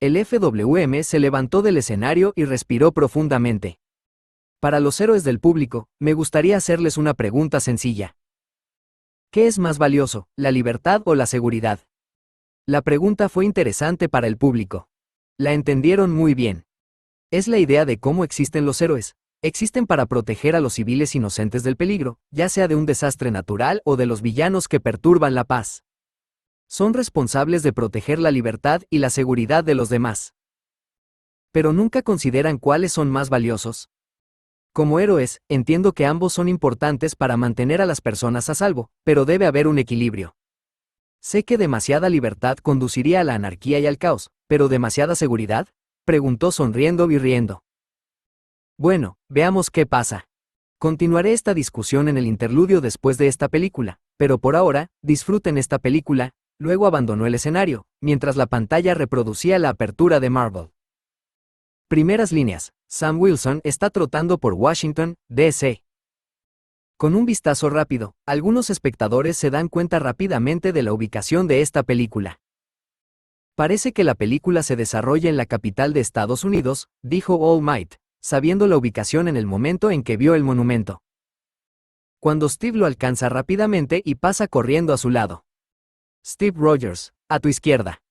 El FWM se levantó del escenario y respiró profundamente. Para los héroes del público, me gustaría hacerles una pregunta sencilla. ¿Qué es más valioso, la libertad o la seguridad? La pregunta fue interesante para el público. La entendieron muy bien. Es la idea de cómo existen los héroes. Existen para proteger a los civiles inocentes del peligro, ya sea de un desastre natural o de los villanos que perturban la paz. Son responsables de proteger la libertad y la seguridad de los demás. Pero nunca consideran cuáles son más valiosos. Como héroes, entiendo que ambos son importantes para mantener a las personas a salvo, pero debe haber un equilibrio. Sé que demasiada libertad conduciría a la anarquía y al caos, ¿pero demasiada seguridad? Preguntó sonriendo y riendo. Bueno, veamos qué pasa. Continuaré esta discusión en el interludio después de esta película, pero por ahora, disfruten esta película. Luego abandonó el escenario, mientras la pantalla reproducía la apertura de Marvel. Primeras líneas. Sam Wilson está trotando por Washington, D.C. Con un vistazo rápido, algunos espectadores se dan cuenta rápidamente de la ubicación de esta película. Parece que la película se desarrolla en la capital de Estados Unidos, dijo All Might, sabiendo la ubicación en el momento en que vio el monumento. Cuando Steve lo alcanza rápidamente y pasa corriendo a su lado. Steve Rogers, a tu izquierda.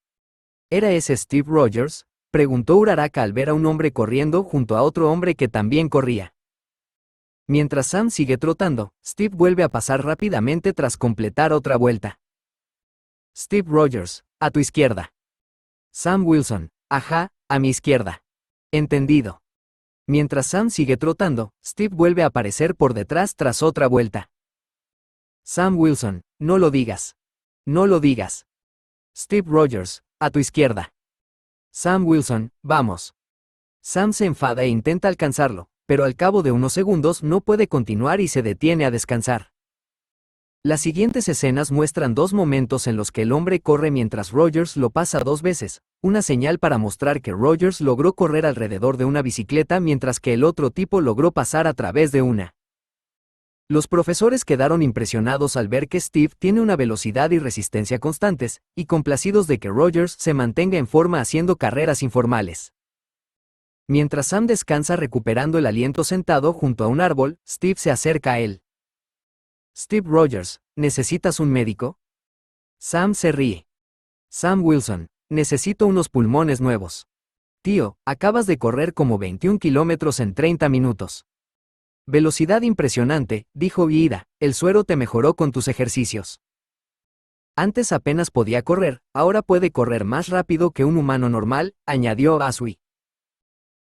¿Era ese Steve Rogers? Preguntó Uraraka al ver a un hombre corriendo junto a otro hombre que también corría. Mientras Sam sigue trotando, Steve vuelve a pasar rápidamente tras completar otra vuelta. Steve Rogers, a tu izquierda. Sam Wilson, ajá, a mi izquierda. Entendido. Mientras Sam sigue trotando, Steve vuelve a aparecer por detrás tras otra vuelta. Sam Wilson, no lo digas. No lo digas. Steve Rogers, a tu izquierda. Sam Wilson, vamos. Sam se enfada e intenta alcanzarlo, pero al cabo de unos segundos no puede continuar y se detiene a descansar. Las siguientes escenas muestran dos momentos en los que el hombre corre mientras Rogers lo pasa dos veces, una señal para mostrar que Rogers logró correr alrededor de una bicicleta mientras que el otro tipo logró pasar a través de una. Los profesores quedaron impresionados al ver que Steve tiene una velocidad y resistencia constantes, y complacidos de que Rogers se mantenga en forma haciendo carreras informales. Mientras Sam descansa recuperando el aliento sentado junto a un árbol, Steve se acerca a él. Steve Rogers, ¿necesitas un médico? Sam se ríe. Sam Wilson, necesito unos pulmones nuevos. Tío, acabas de correr como 21 kilómetros en 30 minutos. Velocidad impresionante, dijo Ida, el suero te mejoró con tus ejercicios. Antes apenas podía correr, ahora puede correr más rápido que un humano normal, añadió Asui.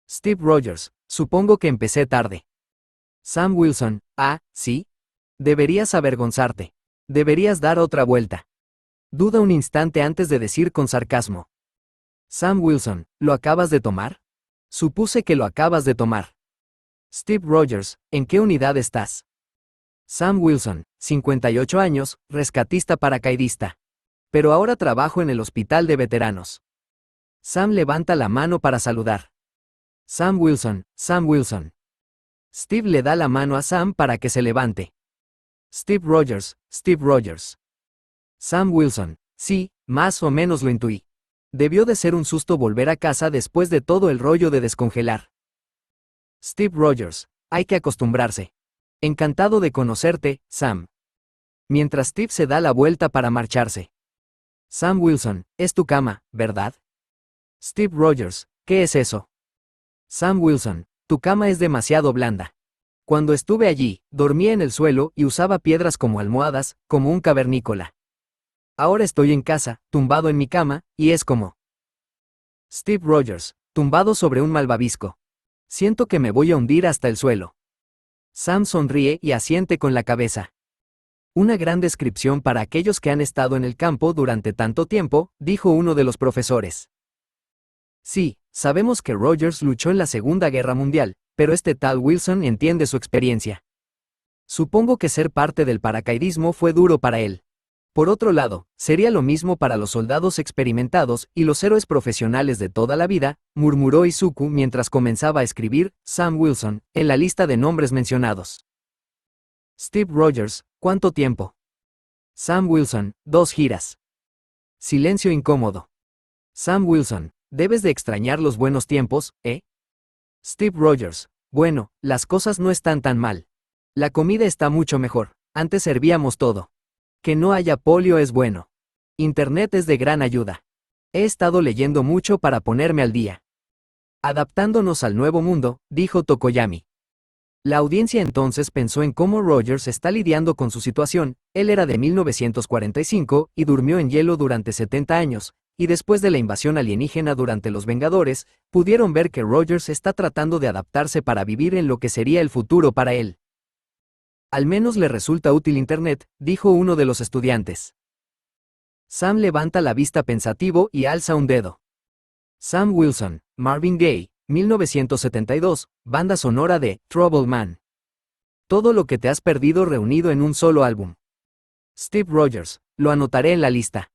Steve Rogers, supongo que empecé tarde. Sam Wilson, ¿sí? Deberías avergonzarte. Deberías dar otra vuelta. Duda un instante antes de decir con sarcasmo. Sam Wilson, ¿lo acabas de tomar? Supuse que lo acabas de tomar. Steve Rogers, ¿en qué unidad estás? Sam Wilson, 58 años, rescatista paracaidista. Pero ahora trabajo en el hospital de veteranos. Sam levanta la mano para saludar. Sam Wilson, Sam Wilson. Steve le da la mano a Sam para que se levante. Steve Rogers, Steve Rogers. Sam Wilson, sí, más o menos lo intuí. Debió de ser un susto volver a casa después de todo el rollo de descongelar. Steve Rogers, hay que acostumbrarse. Encantado de conocerte, Sam. Mientras Steve se da la vuelta para marcharse. Sam Wilson, es tu cama, ¿verdad? Steve Rogers, ¿qué es eso? Sam Wilson, tu cama es demasiado blanda. Cuando estuve allí, dormía en el suelo y usaba piedras como almohadas, como un cavernícola. Ahora estoy en casa, tumbado en mi cama, y es como Steve Rogers, tumbado sobre un malvavisco. Siento que me voy a hundir hasta el suelo. Sam sonríe y asiente con la cabeza. Una gran descripción para aquellos que han estado en el campo durante tanto tiempo, dijo uno de los profesores. Sí, sabemos que Rogers luchó en la Segunda Guerra Mundial, pero este tal Wilson entiende su experiencia. Supongo que ser parte del paracaidismo fue duro para él. Por otro lado, sería lo mismo para los soldados experimentados y los héroes profesionales de toda la vida, murmuró Izuku mientras comenzaba a escribir Sam Wilson en la lista de nombres mencionados. Steve Rogers, ¿cuánto tiempo? Sam Wilson, 2 giras. Silencio incómodo. Sam Wilson, Debes de extrañar los buenos tiempos, ¿eh? Steve Rogers: bueno, las cosas no están tan mal. La comida está mucho mejor. Antes servíamos todo. Que no haya polio es bueno. Internet es de gran ayuda. He estado leyendo mucho para ponerme al día. Adaptándonos al nuevo mundo, dijo Tokoyami. La audiencia entonces pensó en cómo Rogers está lidiando con su situación. Él era de 1945 y durmió en hielo durante 70 años, y después de la invasión alienígena durante Los Vengadores, pudieron ver que Rogers está tratando de adaptarse para vivir en lo que sería el futuro para él. Al menos le resulta útil Internet, dijo uno de los estudiantes. Sam levanta la vista pensativo y alza un dedo. Sam Wilson, Marvin Gaye, 1972, banda sonora de Trouble Man. Todo lo que te has perdido reunido en un solo álbum. Steve Rogers: lo anotaré en la lista.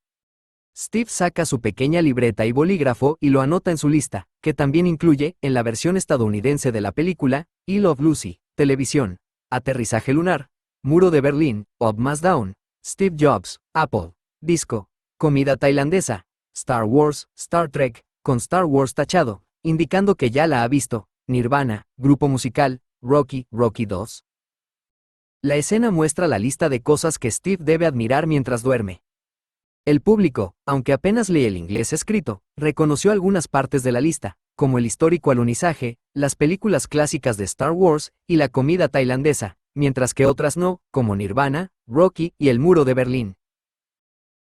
Steve saca su pequeña libreta y bolígrafo y lo anota en su lista, que también incluye, en la versión estadounidense de la película, I Love Lucy, televisión, aterrizaje lunar, muro de Berlín, Up Más Down, Steve Jobs, Apple, disco, comida tailandesa, Star Wars, Star Trek, con Star Wars tachado, indicando que ya la ha visto, Nirvana, grupo musical, Rocky, Rocky 2. La escena muestra la lista de cosas que Steve debe admirar mientras duerme. El público, aunque apenas lee el inglés escrito, reconoció algunas partes de la lista, como el histórico alunizaje, las películas clásicas de Star Wars y la comida tailandesa, mientras que otras no, como Nirvana, Rocky y el muro de Berlín.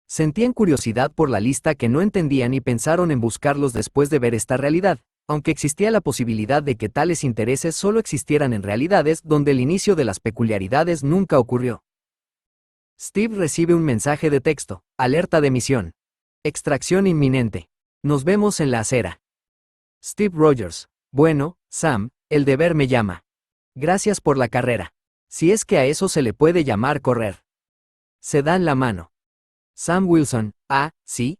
Sentían curiosidad por la lista que no entendían y pensaron en buscarlos después de ver esta realidad, aunque existía la posibilidad de que tales intereses solo existieran en realidades donde el inicio de las peculiaridades nunca ocurrió. Steve recibe un mensaje de texto: alerta de misión. Extracción inminente. Nos vemos en la acera. Steve Rogers: bueno, Sam, el deber me llama. Gracias por la carrera. Si es que a eso se le puede llamar correr. Se dan la mano. Sam Wilson: ah, ¿sí?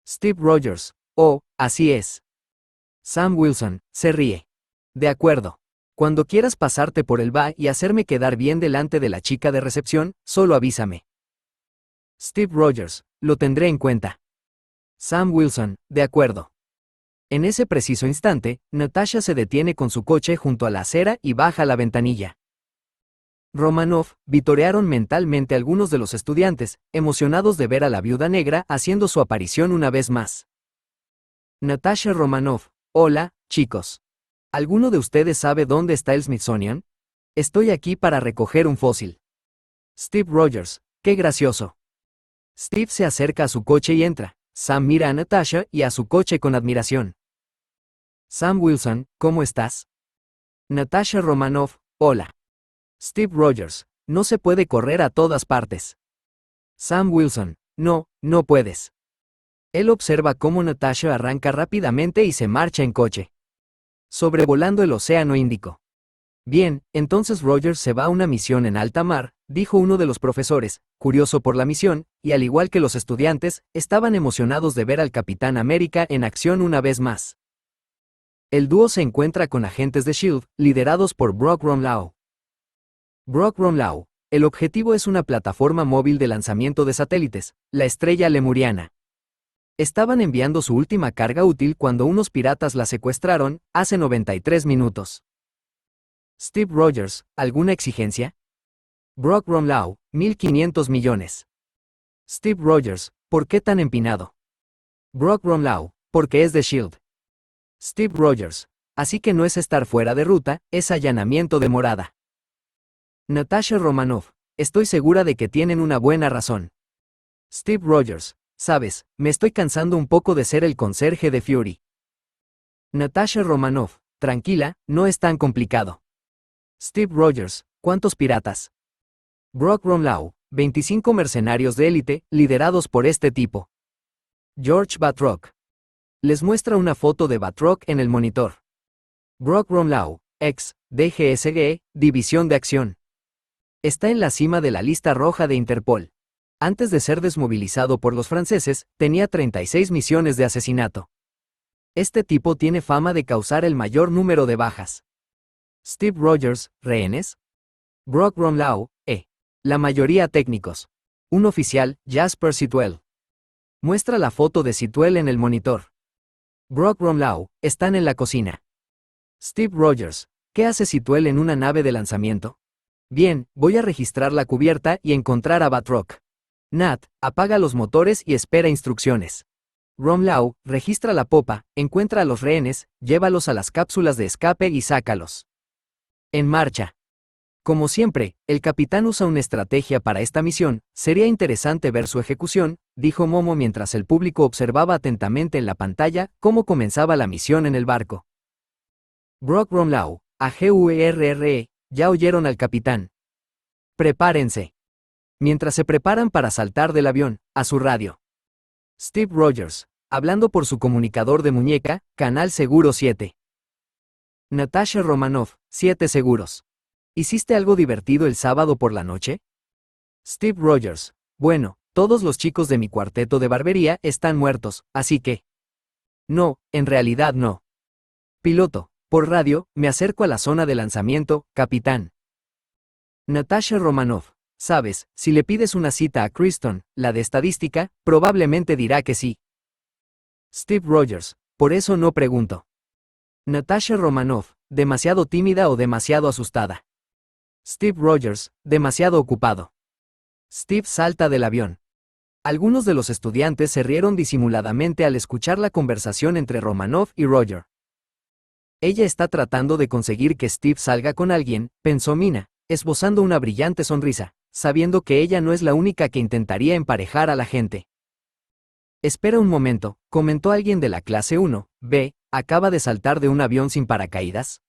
Steve Rogers: oh, así es. Sam Wilson se ríe. De acuerdo. Cuando quieras pasarte por el bar y hacerme quedar bien delante de la chica de recepción, solo avísame. Steve Rogers: lo tendré en cuenta. Sam Wilson: de acuerdo. En ese preciso instante, Natasha se detiene con su coche junto a la acera y baja la ventanilla. Romanoff: vitorearon mentalmente algunos de los estudiantes, emocionados de ver a la viuda negra haciendo su aparición una vez más. Natasha Romanoff: hola, chicos. ¿Alguno de ustedes sabe dónde está el Smithsonian? Estoy aquí para recoger un fósil. Steve Rogers: qué gracioso. Steve se acerca a su coche y entra. Sam mira a Natasha y a su coche con admiración. Sam Wilson: ¿cómo estás? Natasha Romanoff: hola. Steve Rogers: no se puede correr a todas partes. Sam Wilson: no, no puedes. Él observa cómo Natasha arranca rápidamente y se marcha en coche. Sobrevolando el Océano Índico. Bien, entonces Rogers se va a una misión en alta mar, dijo uno de los profesores, curioso por la misión, y al igual que los estudiantes, estaban emocionados de ver al Capitán América en acción una vez más. El dúo se encuentra con agentes de S.H.I.E.L.D., liderados por Brock Ronlau. Brock Ronlau: el objetivo es una plataforma móvil de lanzamiento de satélites, la estrella lemuriana. Estaban enviando su última carga útil cuando unos piratas la secuestraron, hace 93 minutos. Steve Rogers: ¿alguna exigencia? Brock Ronlau: 1.500 millones. Steve Rogers: ¿por qué tan empinado? Brock Ronlau: porque es de S.H.I.E.L.D. Steve Rogers: así que no es estar fuera de ruta, es allanamiento de morada. Natasha Romanoff: estoy segura de que tienen una buena razón. Steve Rogers: sabes, me estoy cansando un poco de ser el conserje de Fury. Natasha Romanoff: tranquila, no es tan complicado. Steve Rogers: ¿cuántos piratas? Brock Ronlau: 25 mercenarios de élite, liderados por este tipo. George Batroc. Les muestra una foto de Batroc en el monitor. Brock Ronlau, ex DGSG, División de Acción. Está en la cima de la lista roja de Interpol. Antes de ser desmovilizado por los franceses, tenía 36 misiones de asesinato. Este tipo tiene fama de causar el mayor número de bajas. Steve Rogers: ¿rehenes? Brock Ronlau: la mayoría técnicos. Un oficial, Jasper Sitwell. Muestra la foto de Sitwell en el monitor. Brock Romlau, están en la cocina. Steve Rogers, ¿qué hace Sitwell en una nave de lanzamiento? Bien, voy a registrar la cubierta y encontrar a Batroc. Nat, apaga los motores y espera instrucciones. Romlau, registra la popa, encuentra a los rehenes, llévalos a las cápsulas de escape y sácalos. En marcha. Como siempre, el capitán usa una estrategia para esta misión, sería interesante ver su ejecución, dijo Momo mientras el público observaba atentamente en la pantalla cómo comenzaba la misión en el barco. Brock Romlau, AGUERRE, ya oyeron al capitán. Prepárense. Mientras se preparan para saltar del avión, a su radio. Steve Rogers, hablando por su comunicador de muñeca, Canal Seguro 7. Natasha Romanoff, 7 seguros. ¿Hiciste algo divertido el sábado por la noche? Steve Rogers, bueno, todos los chicos de mi cuarteto de barbería están muertos, así que... No, en realidad no. Piloto, por radio, me acerco a la zona de lanzamiento, capitán. Natasha Romanoff, sabes, si le pides una cita a Kristen, la de estadística, probablemente dirá que sí. Steve Rogers, por eso no pregunto. Natasha Romanoff, demasiado tímida o demasiado asustada. Steve Rogers, demasiado ocupado. Steve salta del avión. Algunos de los estudiantes se rieron disimuladamente al escuchar la conversación entre Romanoff y Roger. Ella está tratando de conseguir que Steve salga con alguien, pensó Mina, esbozando una brillante sonrisa, sabiendo que ella no es la única que intentaría emparejar a la gente. Espera un momento, comentó alguien de la clase 1B, ¿acaba de saltar de un avión sin paracaídas?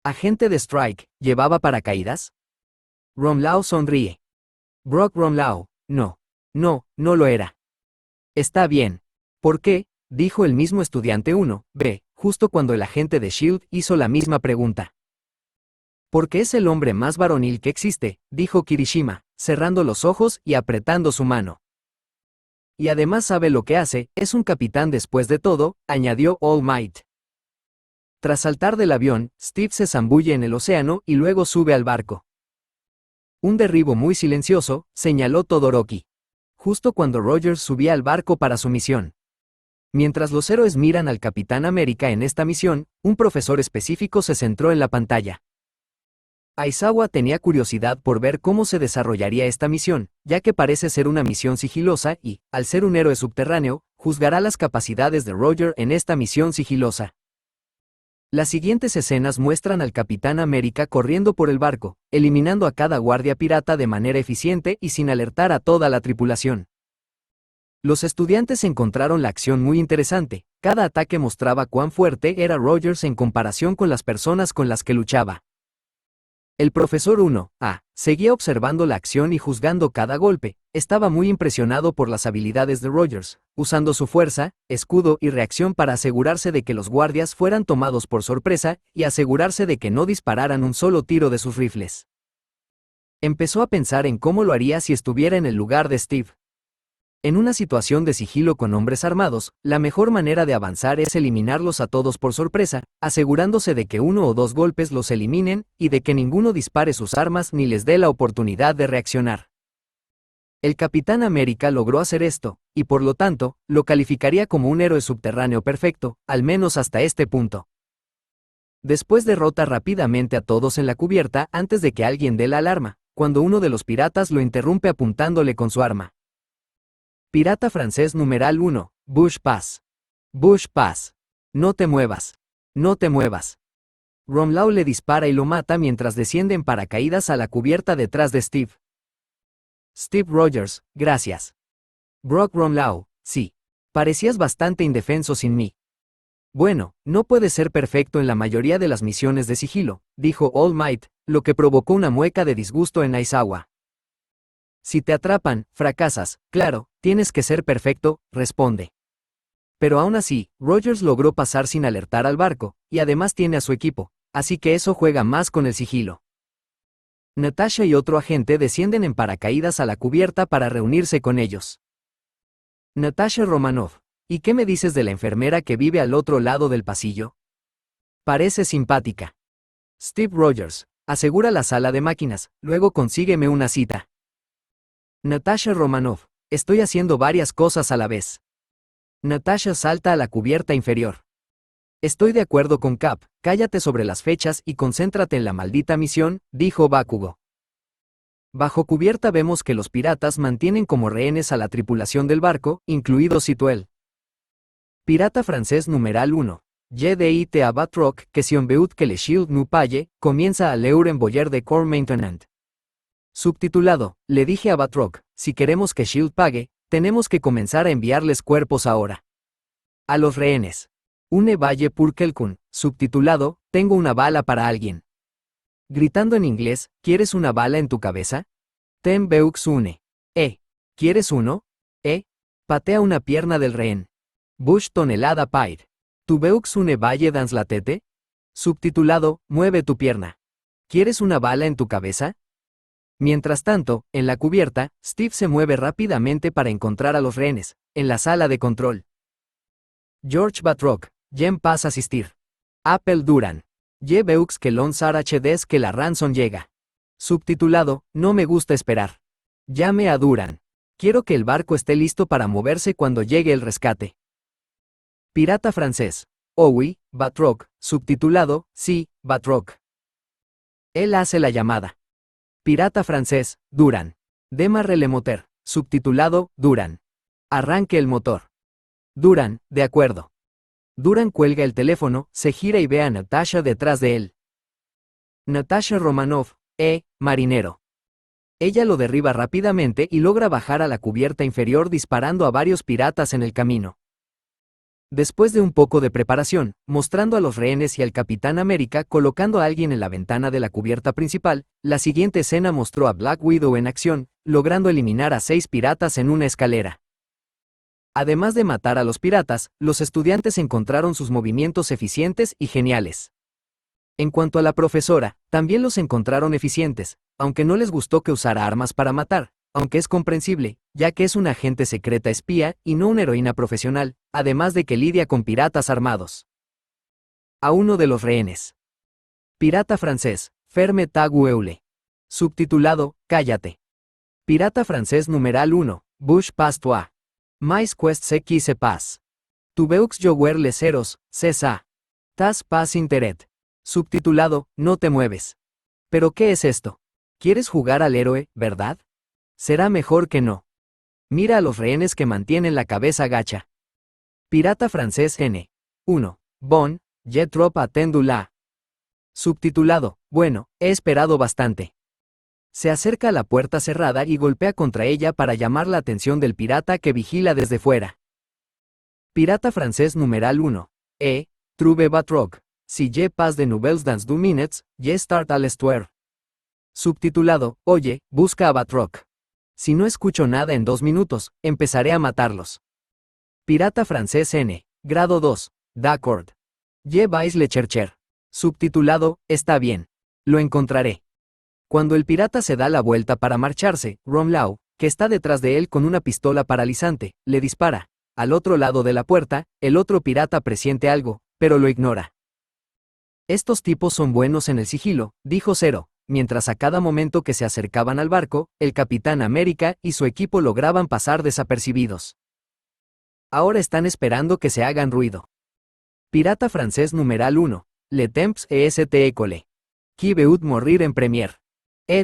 ¿Agente de Strike, llevaba paracaídas? Romlau sonríe. Brock Romlau, no. No lo era. Está bien. ¿Por qué? Dijo el mismo estudiante 1B, justo cuando el agente de S.H.I.E.L.D. hizo la misma pregunta. Porque es el hombre más varonil que existe, dijo Kirishima, cerrando los ojos y apretando su mano. Y además sabe lo que hace, es un capitán después de todo, añadió All Might. Tras saltar del avión, Steve se zambulle en el océano y luego sube al barco. Un derribo muy silencioso, señaló Todoroki. Justo cuando Rogers subía al barco para su misión. Mientras los héroes miran al Capitán América en esta misión, un profesor específico se centró en la pantalla. Aizawa tenía curiosidad por ver cómo se desarrollaría esta misión, ya que parece ser una misión sigilosa y, al ser un héroe subterráneo, juzgará las capacidades de Roger en esta misión sigilosa. Las siguientes escenas muestran al Capitán América corriendo por el barco, eliminando a cada guardia pirata de manera eficiente y sin alertar a toda la tripulación. Los estudiantes encontraron la acción muy interesante, cada ataque mostraba cuán fuerte era Rogers en comparación con las personas con las que luchaba. El profesor 1A seguía observando la acción y juzgando cada golpe, estaba muy impresionado por las habilidades de Rogers, usando su fuerza, escudo y reacción para asegurarse de que los guardias fueran tomados por sorpresa y asegurarse de que no dispararan un solo tiro de sus rifles. Empezó a pensar en cómo lo haría si estuviera en el lugar de Steve. En una situación de sigilo con hombres armados, la mejor manera de avanzar es eliminarlos a todos por sorpresa, asegurándose de que uno o dos golpes los eliminen y de que ninguno dispare sus armas ni les dé la oportunidad de reaccionar. El Capitán América logró hacer esto, y por lo tanto, lo calificaría como un héroe subterráneo perfecto, al menos hasta este punto. Después derrota rápidamente a todos en la cubierta antes de que alguien dé la alarma, cuando uno de los piratas lo interrumpe apuntándole con su arma. Pirata francés numeral 1, Bush Pass. Bush Pass. No te muevas. No te muevas. Romlau le dispara y lo mata mientras desciende en paracaídas a la cubierta detrás de Steve. Steve Rogers, gracias. Brock Romlau, sí. Parecías bastante indefenso sin mí. Bueno, no puede ser perfecto en la mayoría de las misiones de sigilo, dijo All Might, lo que provocó una mueca de disgusto en Aizawa. Si te atrapan, fracasas, claro, tienes que ser perfecto, responde. Pero aún así, Rogers logró pasar sin alertar al barco, y además tiene a su equipo, así que eso juega más con el sigilo. Natasha y otro agente descienden en paracaídas a la cubierta para reunirse con ellos. Natasha Romanoff, ¿y qué me dices de la enfermera que vive al otro lado del pasillo? Parece simpática. Steve Rogers, asegura la sala de máquinas, luego consígueme una cita. Natasha Romanoff, estoy haciendo varias cosas a la vez. Natasha salta a la cubierta inferior. Estoy de acuerdo con Cap, cállate sobre las fechas y concéntrate en la maldita misión, dijo Bakugo. Bajo cubierta vemos que los piratas mantienen como rehenes a la tripulación del barco, incluido Situel. Pirata francés numeral 1. J.D.I.T. a Batroc, que si on veut que le shield nous paye, comienza a leur envoyer de corps maintenant. Subtitulado, le dije a Batroc, si queremos que Shield pague, tenemos que comenzar a enviarles cuerpos ahora. A los rehenes. Une valle pour quelqu'un, subtitulado, tengo una bala para alguien. Gritando en inglés, ¿quieres una bala en tu cabeza? Ten beux une. ¿Quieres uno? Patea una pierna del rehén. Bush tonelada paid. Tu beux une valle dans la tête? Subtitulado, mueve tu pierna. ¿Quieres una bala en tu cabeza? Mientras tanto, en la cubierta, Steve se mueve rápidamente para encontrar a los rehenes, en la sala de control. George Batroc, Jem pas asistir. Apple Duran. Je veux que l'on s'arrache que la ransom llega. Subtitulado, no me gusta esperar. Llame a Duran. Quiero que el barco esté listo para moverse cuando llegue el rescate. Pirata francés. Oui, Batroc, subtitulado, sí, Batroc. Él hace la llamada. Pirata francés, Duran. Démarre le moteur, subtitulado, Duran. Arranque el motor. Duran, de acuerdo. Duran cuelga el teléfono, se gira y ve a Natasha detrás de él. Natasha Romanoff, marinero. Ella lo derriba rápidamente y logra bajar a la cubierta inferior disparando a varios piratas en el camino. Después de un poco de preparación, mostrando a los rehenes y al Capitán América colocando a alguien en la ventana de la cubierta principal, la siguiente escena mostró a Black Widow en acción, logrando eliminar a 6 piratas en una escalera. Además de matar a los piratas, los estudiantes encontraron sus movimientos eficientes y geniales. En cuanto a la profesora, también los encontraron eficientes, aunque no les gustó que usara armas para matar, aunque es comprensible, ya que es una agente secreta espía y no una heroína profesional, además de que lidia con piratas armados. A uno de los rehenes. Pirata francés, Ferme tagu eule. Subtitulado, cállate. Pirata francés numeral 1, Bush pas toi. Mais quest ce qui se passe. Tu veux jouer les héros, c'est ça. Tas pas interet. Subtitulado, no te mueves. ¿Pero qué es esto? ¿Quieres jugar al héroe, verdad? Será mejor que no. Mira a los rehenes que mantienen la cabeza gacha. Pirata francés N. 1. Bon, je trop attendu là. Subtitulado, bueno, he esperado bastante. Se acerca a la puerta cerrada y golpea contra ella para llamar la atención del pirata que vigila desde fuera. Pirata francés numeral 1. Trouve Batroc. Si je pas de nouvelles dans 2 minutes, je start à l'estuaire. Subtitulado, oye, busca a Batroc. Si no escucho nada en 2 minutos, empezaré a matarlos. Pirata francés N. Grado 2. D'accord. Je vais le chercher. Subtitulado, está bien. Lo encontraré. Cuando el pirata se da la vuelta para marcharse, Rom Lau, que está detrás de él con una pistola paralizante, le dispara. Al otro lado de la puerta, el otro pirata presiente algo, pero lo ignora. Estos tipos son buenos en el sigilo, dijo Zero, mientras a cada momento que se acercaban al barco, el Capitán América y su equipo lograban pasar desapercibidos. Ahora están esperando que se hagan ruido. Pirata francés numeral 1. Le temps est écoulé. Qui veut mourir en premier?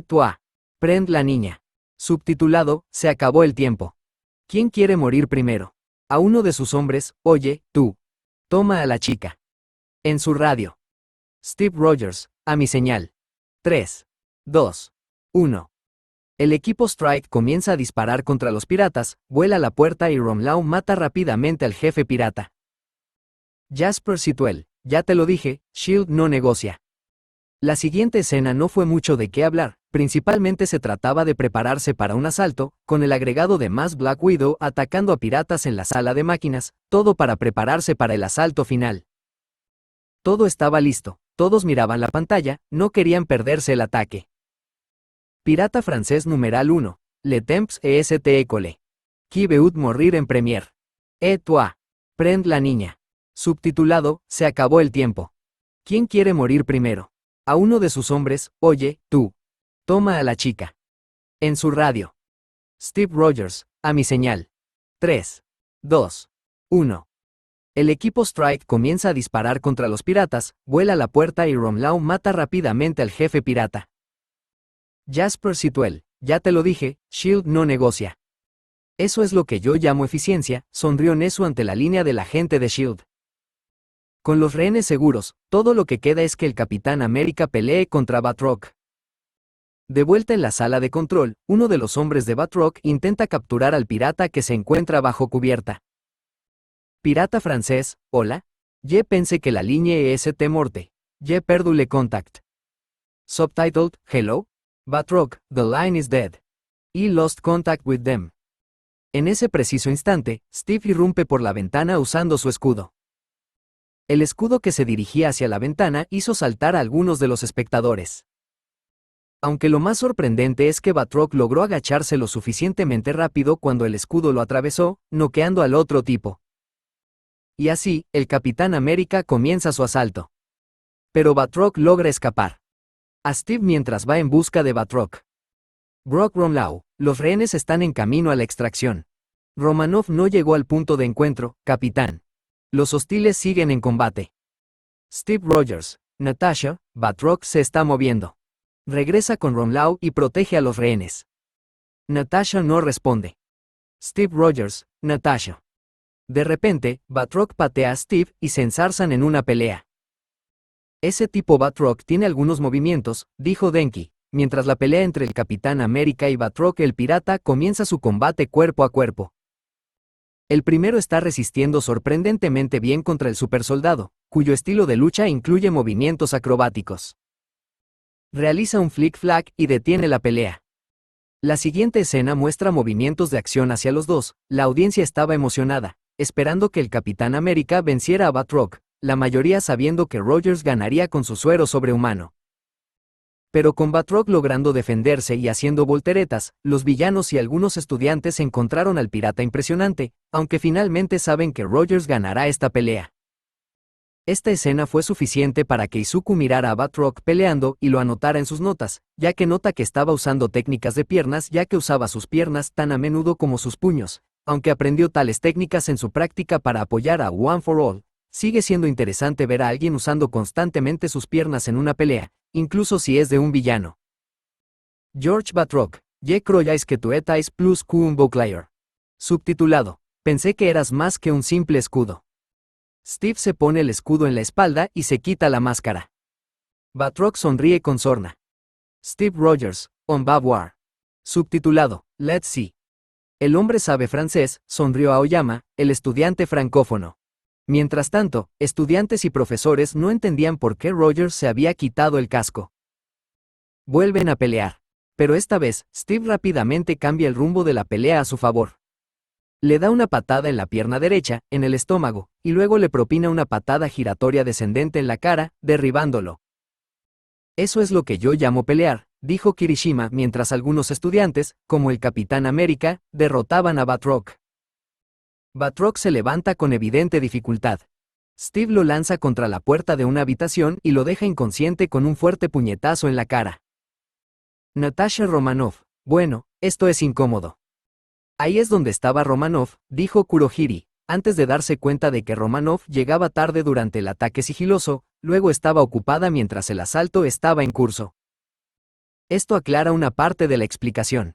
Toi. Prend la niña. Subtitulado, se acabó el tiempo. ¿Quién quiere morir primero? A uno de sus hombres, oye, tú. Toma a la chica. En su radio. Steve Rogers, a mi señal. 3, 2, 1. El equipo Strike comienza a disparar contra los piratas, vuela a la puerta y Romlau mata rápidamente al jefe pirata. Jasper Situel, ya te lo dije, Shield no negocia. La siguiente escena no fue mucho de qué hablar, principalmente se trataba de prepararse para un asalto, con el agregado de más Black Widow atacando a piratas en la sala de máquinas, todo para prepararse para el asalto final. Todo estaba listo, todos miraban la pantalla, no querían perderse el ataque. Pirata francés numeral 1. Le temps est écoulé. Qui veut mourir en premier? Toi. Prend la niña. Subtitulado, se acabó el tiempo. ¿Quién quiere morir primero? A uno de sus hombres, oye, tú. Toma a la chica. En su radio. Steve Rogers, a mi señal. 3, 2, 1. El equipo Strike comienza a disparar contra los piratas, vuela la puerta y Romlau mata rápidamente al jefe pirata. Jasper Sitwell, ya te lo dije, Shield no negocia. Eso es lo que yo llamo eficiencia, sonrió Nezu ante la línea del agente de Shield. Con los rehenes seguros, todo lo que queda es que el Capitán América pelee contra Batroc. De vuelta en la sala de control, uno de los hombres de Batroc intenta capturar al pirata que se encuentra bajo cubierta. Pirata francés, hola. Je pense que la ligne est morte. Je perdu le contact. Subtitled, hello. Batroc, the line is dead. He lost contact with them. En ese preciso instante, Steve irrumpe por la ventana usando su escudo. El escudo que se dirigía hacia la ventana hizo saltar a algunos de los espectadores. Aunque lo más sorprendente es que Batroc logró agacharse lo suficientemente rápido cuando el escudo lo atravesó, noqueando al otro tipo. Y así, el Capitán América comienza su asalto. Pero Batroc logra escapar. A Steve mientras va en busca de Batroc. Brock Romlau, los rehenes están en camino a la extracción. Romanov no llegó al punto de encuentro, capitán. Los hostiles siguen en combate. Steve Rogers, Natasha, Batroc se está moviendo. Regresa con Romlau y protege a los rehenes. Natasha no responde. Steve Rogers, Natasha. De repente, Batroc patea a Steve y se enzarzan en una pelea. Ese tipo Batroc tiene algunos movimientos, dijo Denki. Mientras la pelea entre el Capitán América y Batroc el pirata comienza su combate cuerpo a cuerpo. El primero está resistiendo sorprendentemente bien contra el supersoldado, cuyo estilo de lucha incluye movimientos acrobáticos. Realiza un flick-flack y detiene la pelea. La siguiente escena muestra movimientos de acción hacia los dos. La audiencia estaba emocionada, esperando que el Capitán América venciera a Batroc, la mayoría sabiendo que Rogers ganaría con su suero sobrehumano. Pero con Batroc logrando defenderse y haciendo volteretas, los villanos y algunos estudiantes encontraron al pirata impresionante, aunque finalmente saben que Rogers ganará esta pelea. Esta escena fue suficiente para que Izuku mirara a Batroc peleando y lo anotara en sus notas, ya que nota que estaba usando técnicas de piernas ya que usaba sus piernas tan a menudo como sus puños, aunque aprendió tales técnicas en su práctica para apoyar a One for All. Sigue siendo interesante ver a alguien usando constantemente sus piernas en una pelea, incluso si es de un villano. George Batroc, je croyais que tu étais plus qu'un bouclier. Subtitulado, pensé que eras más que un simple escudo. Steve se pone el escudo en la espalda y se quita la máscara. Batroc sonríe con sorna. Steve Rogers, on va voir. Subtitulado, let's see. El hombre sabe francés, sonrió Aoyama, el estudiante francófono. Mientras tanto, estudiantes y profesores no entendían por qué Rogers se había quitado el casco. Vuelven a pelear. Pero esta vez, Steve rápidamente cambia el rumbo de la pelea a su favor. Le da una patada en la pierna derecha, en el estómago, y luego le propina una patada giratoria descendente en la cara, derribándolo. Eso es lo que yo llamo pelear, dijo Kirishima mientras algunos estudiantes, como el Capitán América, derrotaban a Batroc. Batroc se levanta con evidente dificultad. Steve lo lanza contra la puerta de una habitación y lo deja inconsciente con un fuerte puñetazo en la cara. Natasha Romanov, bueno, esto es incómodo. Ahí es donde estaba Romanov, dijo Kurohiri, antes de darse cuenta de que Romanov llegaba tarde durante el ataque sigiloso, luego estaba ocupada mientras el asalto estaba en curso. Esto aclara una parte de la explicación.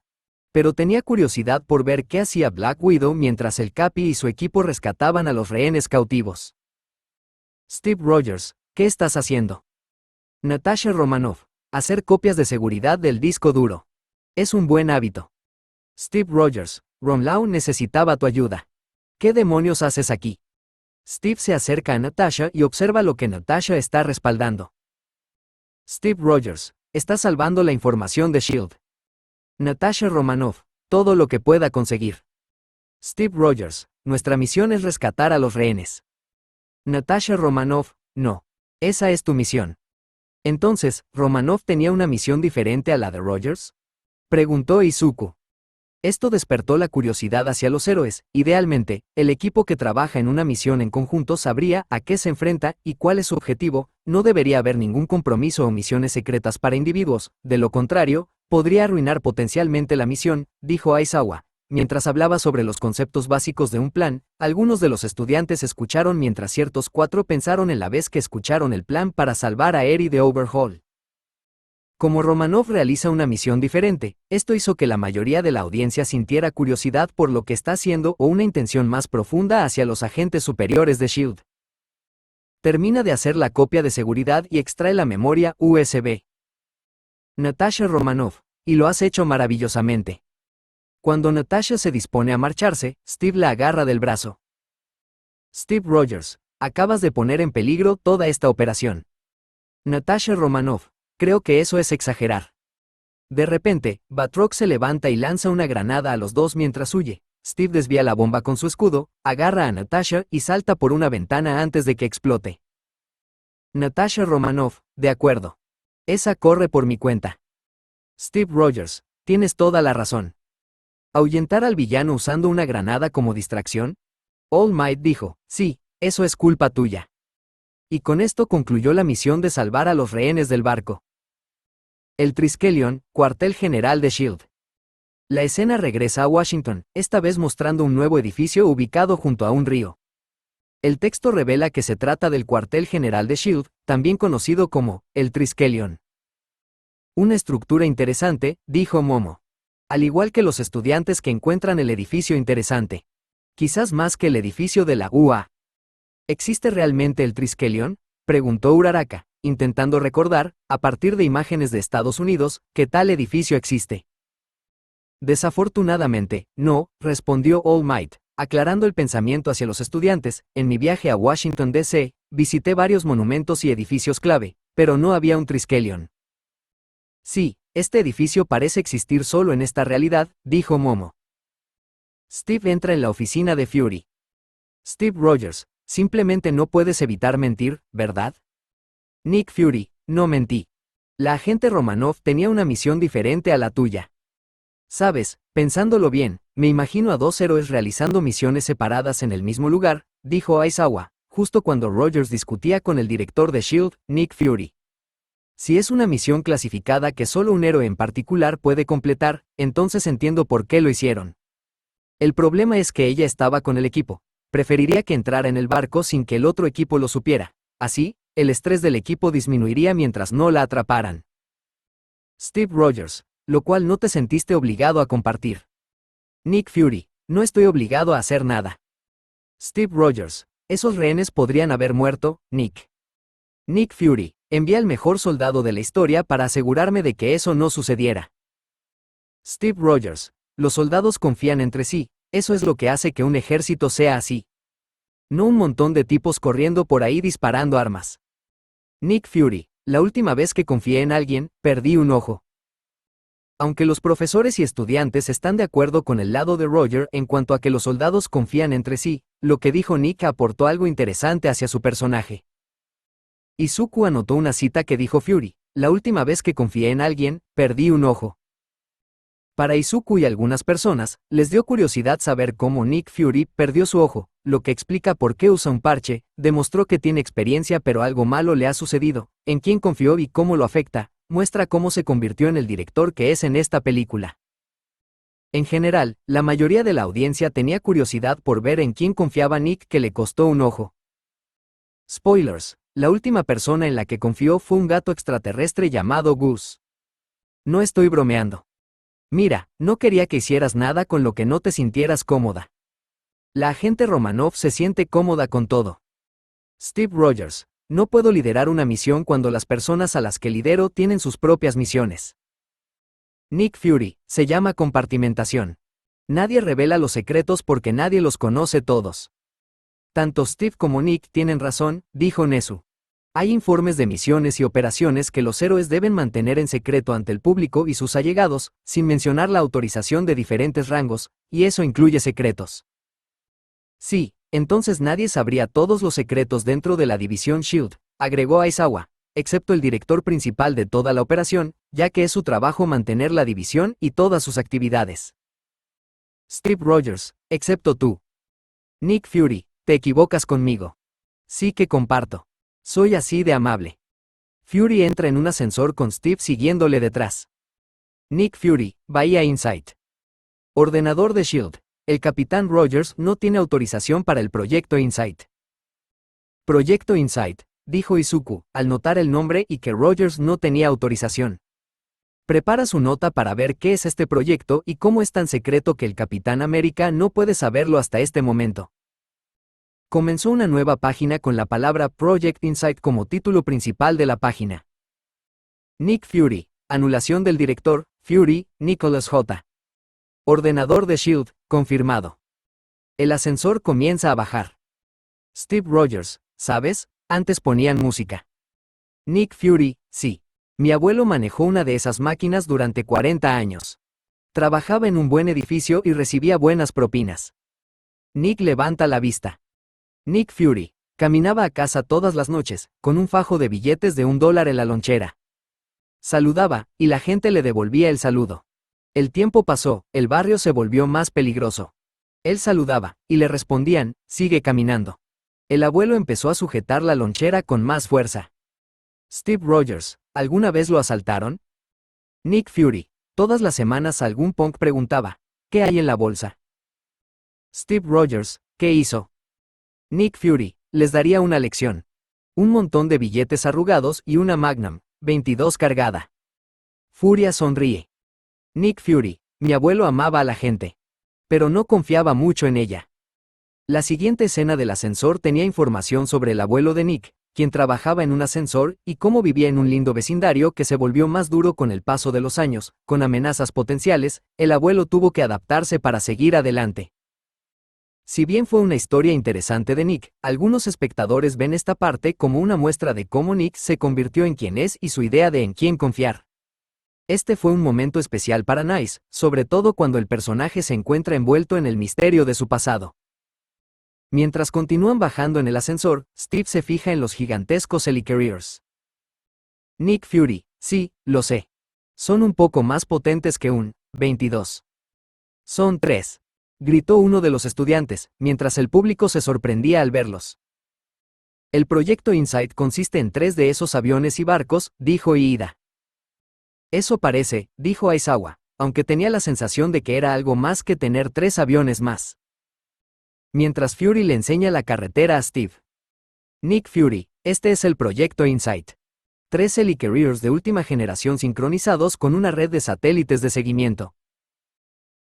Pero tenía curiosidad por ver qué hacía Black Widow mientras el Capi y su equipo rescataban a los rehenes cautivos. Steve Rogers, ¿qué estás haciendo? Natasha Romanov, hacer copias de seguridad del disco duro. Es un buen hábito. Steve Rogers, Romlau necesitaba tu ayuda. ¿Qué demonios haces aquí? Steve se acerca a Natasha y observa lo que Natasha está respaldando. Steve Rogers, está salvando la información de S.H.I.E.L.D. Natasha Romanov, todo lo que pueda conseguir. Steve Rogers, nuestra misión es rescatar a los rehenes. Natasha Romanov, no. Esa es tu misión. Entonces, ¿Romanov tenía una misión diferente a la de Rogers? Preguntó Izuku. Esto despertó la curiosidad hacia los héroes. Idealmente, el equipo que trabaja en una misión en conjunto sabría a qué se enfrenta y cuál es su objetivo. No debería haber ningún compromiso o misiones secretas para individuos, de lo contrario, podría arruinar potencialmente la misión, dijo Aizawa. mientras hablaba sobre los conceptos básicos de un plan, algunos de los estudiantes escucharon mientras ciertos 4 pensaron en la vez que escucharon el plan para salvar a Eri de Overhaul. Como Romanov realiza una misión diferente, esto hizo que la mayoría de la audiencia sintiera curiosidad por lo que está haciendo o una intención más profunda hacia los agentes superiores de S.H.I.E.L.D. Termina de hacer la copia de seguridad y extrae la memoria USB. Natasha Romanov, y lo has hecho maravillosamente. Cuando Natasha se dispone a marcharse, Steve la agarra del brazo. Steve Rogers, acabas de poner en peligro toda esta operación. Natasha Romanov, creo que eso es exagerar. De repente, Batroc se levanta y lanza una granada a los dos mientras huye. Steve desvía la bomba con su escudo, agarra a Natasha y salta por una ventana antes de que explote. Natasha Romanov, de acuerdo. Esa corre por mi cuenta. Steve Rogers, tienes toda la razón. ¿Ahuyentar al villano usando una granada como distracción? All Might dijo, sí, eso es culpa tuya. Y con esto concluyó la misión de salvar a los rehenes del barco. El Triskelion, cuartel general de S.H.I.E.L.D. La escena regresa a Washington, esta vez mostrando un nuevo edificio ubicado junto a un río. El texto revela que se trata del cuartel general de S.H.I.E.L.D., también conocido como el Triskelion. Una estructura interesante, dijo Momo. Al igual que los estudiantes que encuentran el edificio interesante. Quizás más que el edificio de la UA. ¿Existe realmente el Triskelion?, preguntó Uraraka, intentando recordar, a partir de imágenes de Estados Unidos, que tal edificio existe. Desafortunadamente, no, respondió All Might, aclarando el pensamiento hacia los estudiantes. En mi viaje a Washington, D.C., visité varios monumentos y edificios clave, pero no había un Triskelion. Sí, este edificio parece existir solo en esta realidad, dijo Momo. Steve entra en la oficina de Fury. Steve Rogers, simplemente no puedes evitar mentir, ¿verdad? Nick Fury, no mentí. La agente Romanov tenía una misión diferente a la tuya. Sabes, pensándolo bien, me imagino a 2 héroes realizando misiones separadas en el mismo lugar, dijo Aizawa, justo cuando Rogers discutía con el director de S.H.I.E.L.D., Nick Fury. Si es una misión clasificada que solo un héroe en particular puede completar, entonces entiendo por qué lo hicieron. El problema es que ella estaba con el equipo. Preferiría que entrara en el barco sin que el otro equipo lo supiera. Así, el estrés del equipo disminuiría mientras no la atraparan. Steve Rogers, lo cual no te sentiste obligado a compartir. Nick Fury, no estoy obligado a hacer nada. Steve Rogers, esos rehenes podrían haber muerto, Nick. Nick Fury, envié al mejor soldado de la historia para asegurarme de que eso no sucediera. Steve Rogers, los soldados confían entre sí, eso es lo que hace que un ejército sea así. No un montón de tipos corriendo por ahí disparando armas. Nick Fury, la última vez que confié en alguien, perdí un ojo. Aunque los profesores y estudiantes están de acuerdo con el lado de Roger en cuanto a que los soldados confían entre sí, lo que dijo Nick aportó algo interesante hacia su personaje. Izuku anotó una cita que dijo Fury, la última vez que confié en alguien, perdí un ojo. Para Izuku y algunas personas, les dio curiosidad saber cómo Nick Fury perdió su ojo, lo que explica por qué usa un parche, demostró que tiene experiencia pero algo malo le ha sucedido, en quién confió y cómo lo afecta, muestra cómo se convirtió en el director que es en esta película. En general, la mayoría de la audiencia tenía curiosidad por ver en quién confiaba Nick que le costó un ojo. Spoilers, la última persona en la que confió fue un gato extraterrestre llamado Gus. No estoy bromeando. Mira, no quería que hicieras nada con lo que no te sintieras cómoda. La agente Romanov se siente cómoda con todo. Steve Rogers, no puedo liderar una misión cuando las personas a las que lidero tienen sus propias misiones. Nick Fury, se llama compartimentación. Nadie revela los secretos porque nadie los conoce todos. Tanto Steve como Nick tienen razón, dijo Nezu. Hay informes de misiones y operaciones que los héroes deben mantener en secreto ante el público y sus allegados, sin mencionar la autorización de diferentes rangos, y eso incluye secretos. Sí, entonces nadie sabría todos los secretos dentro de la división S.H.I.E.L.D., agregó Aizawa, excepto el director principal de toda la operación, ya que es su trabajo mantener la división y todas sus actividades. Steve Rogers, excepto tú. Nick Fury, te equivocas conmigo. Sí que comparto. Soy así de amable. Fury entra en un ascensor con Steve siguiéndole detrás. Nick Fury, Bahía Insight. Ordenador de SHIELD. El capitán Rogers no tiene autorización para el proyecto Insight. Proyecto Insight, dijo Izuku, al notar el nombre y que Rogers no tenía autorización. Prepara su nota para ver qué es este proyecto y cómo es tan secreto que el Capitán América no puede saberlo hasta este momento. Comenzó una nueva página con la palabra Project Insight como título principal de la página. Nick Fury. Anulación del director, Fury, Nicholas J. Ordenador de SHIELD, confirmado. El ascensor comienza a bajar. Steve Rogers, ¿sabes? Antes ponían música. Nick Fury, sí. Mi abuelo manejó una de esas máquinas durante 40 años. Trabajaba en un buen edificio y recibía buenas propinas. Nick levanta la vista. Nick Fury. Caminaba a casa todas las noches, con un fajo de billetes de $1 en la lonchera. Saludaba, y la gente le devolvía el saludo. El tiempo pasó, el barrio se volvió más peligroso. Él saludaba, y le respondían, sigue caminando. El abuelo empezó a sujetar la lonchera con más fuerza. Steve Rogers, ¿alguna vez lo asaltaron? Nick Fury. Todas las semanas algún punk preguntaba, ¿qué hay en la bolsa? Steve Rogers, ¿qué hizo? Nick Fury, les daría una lección. Un montón de billetes arrugados y una Magnum, 22 cargada. Furia sonríe. Nick Fury, mi abuelo amaba a la gente. Pero no confiaba mucho en ella. La siguiente escena del ascensor tenía información sobre el abuelo de Nick, quien trabajaba en un ascensor y cómo vivía en un lindo vecindario que se volvió más duro con el paso de los años, con amenazas potenciales. El abuelo tuvo que adaptarse para seguir adelante. Si bien fue una historia interesante de Nick, algunos espectadores ven esta parte como una muestra de cómo Nick se convirtió en quien es y su idea de en quién confiar. Este fue un momento especial para Nice, sobre todo cuando el personaje se encuentra envuelto en el misterio de su pasado. Mientras continúan bajando en el ascensor, Steve se fija en los gigantescos Helicarriers. Nick Fury, sí, lo sé. Son un poco más potentes que un 22. Son 3. Gritó uno de los estudiantes, mientras el público se sorprendía al verlos. El proyecto Insight consiste en 3 de esos aviones y barcos, dijo Iida. Eso parece, dijo Aizawa, aunque tenía la sensación de que era algo más que tener 3 aviones más. Mientras Fury le enseña la carretera a Steve. Nick Fury, este es el proyecto Insight. 3 Helicarriers de última generación sincronizados con una red de satélites de seguimiento.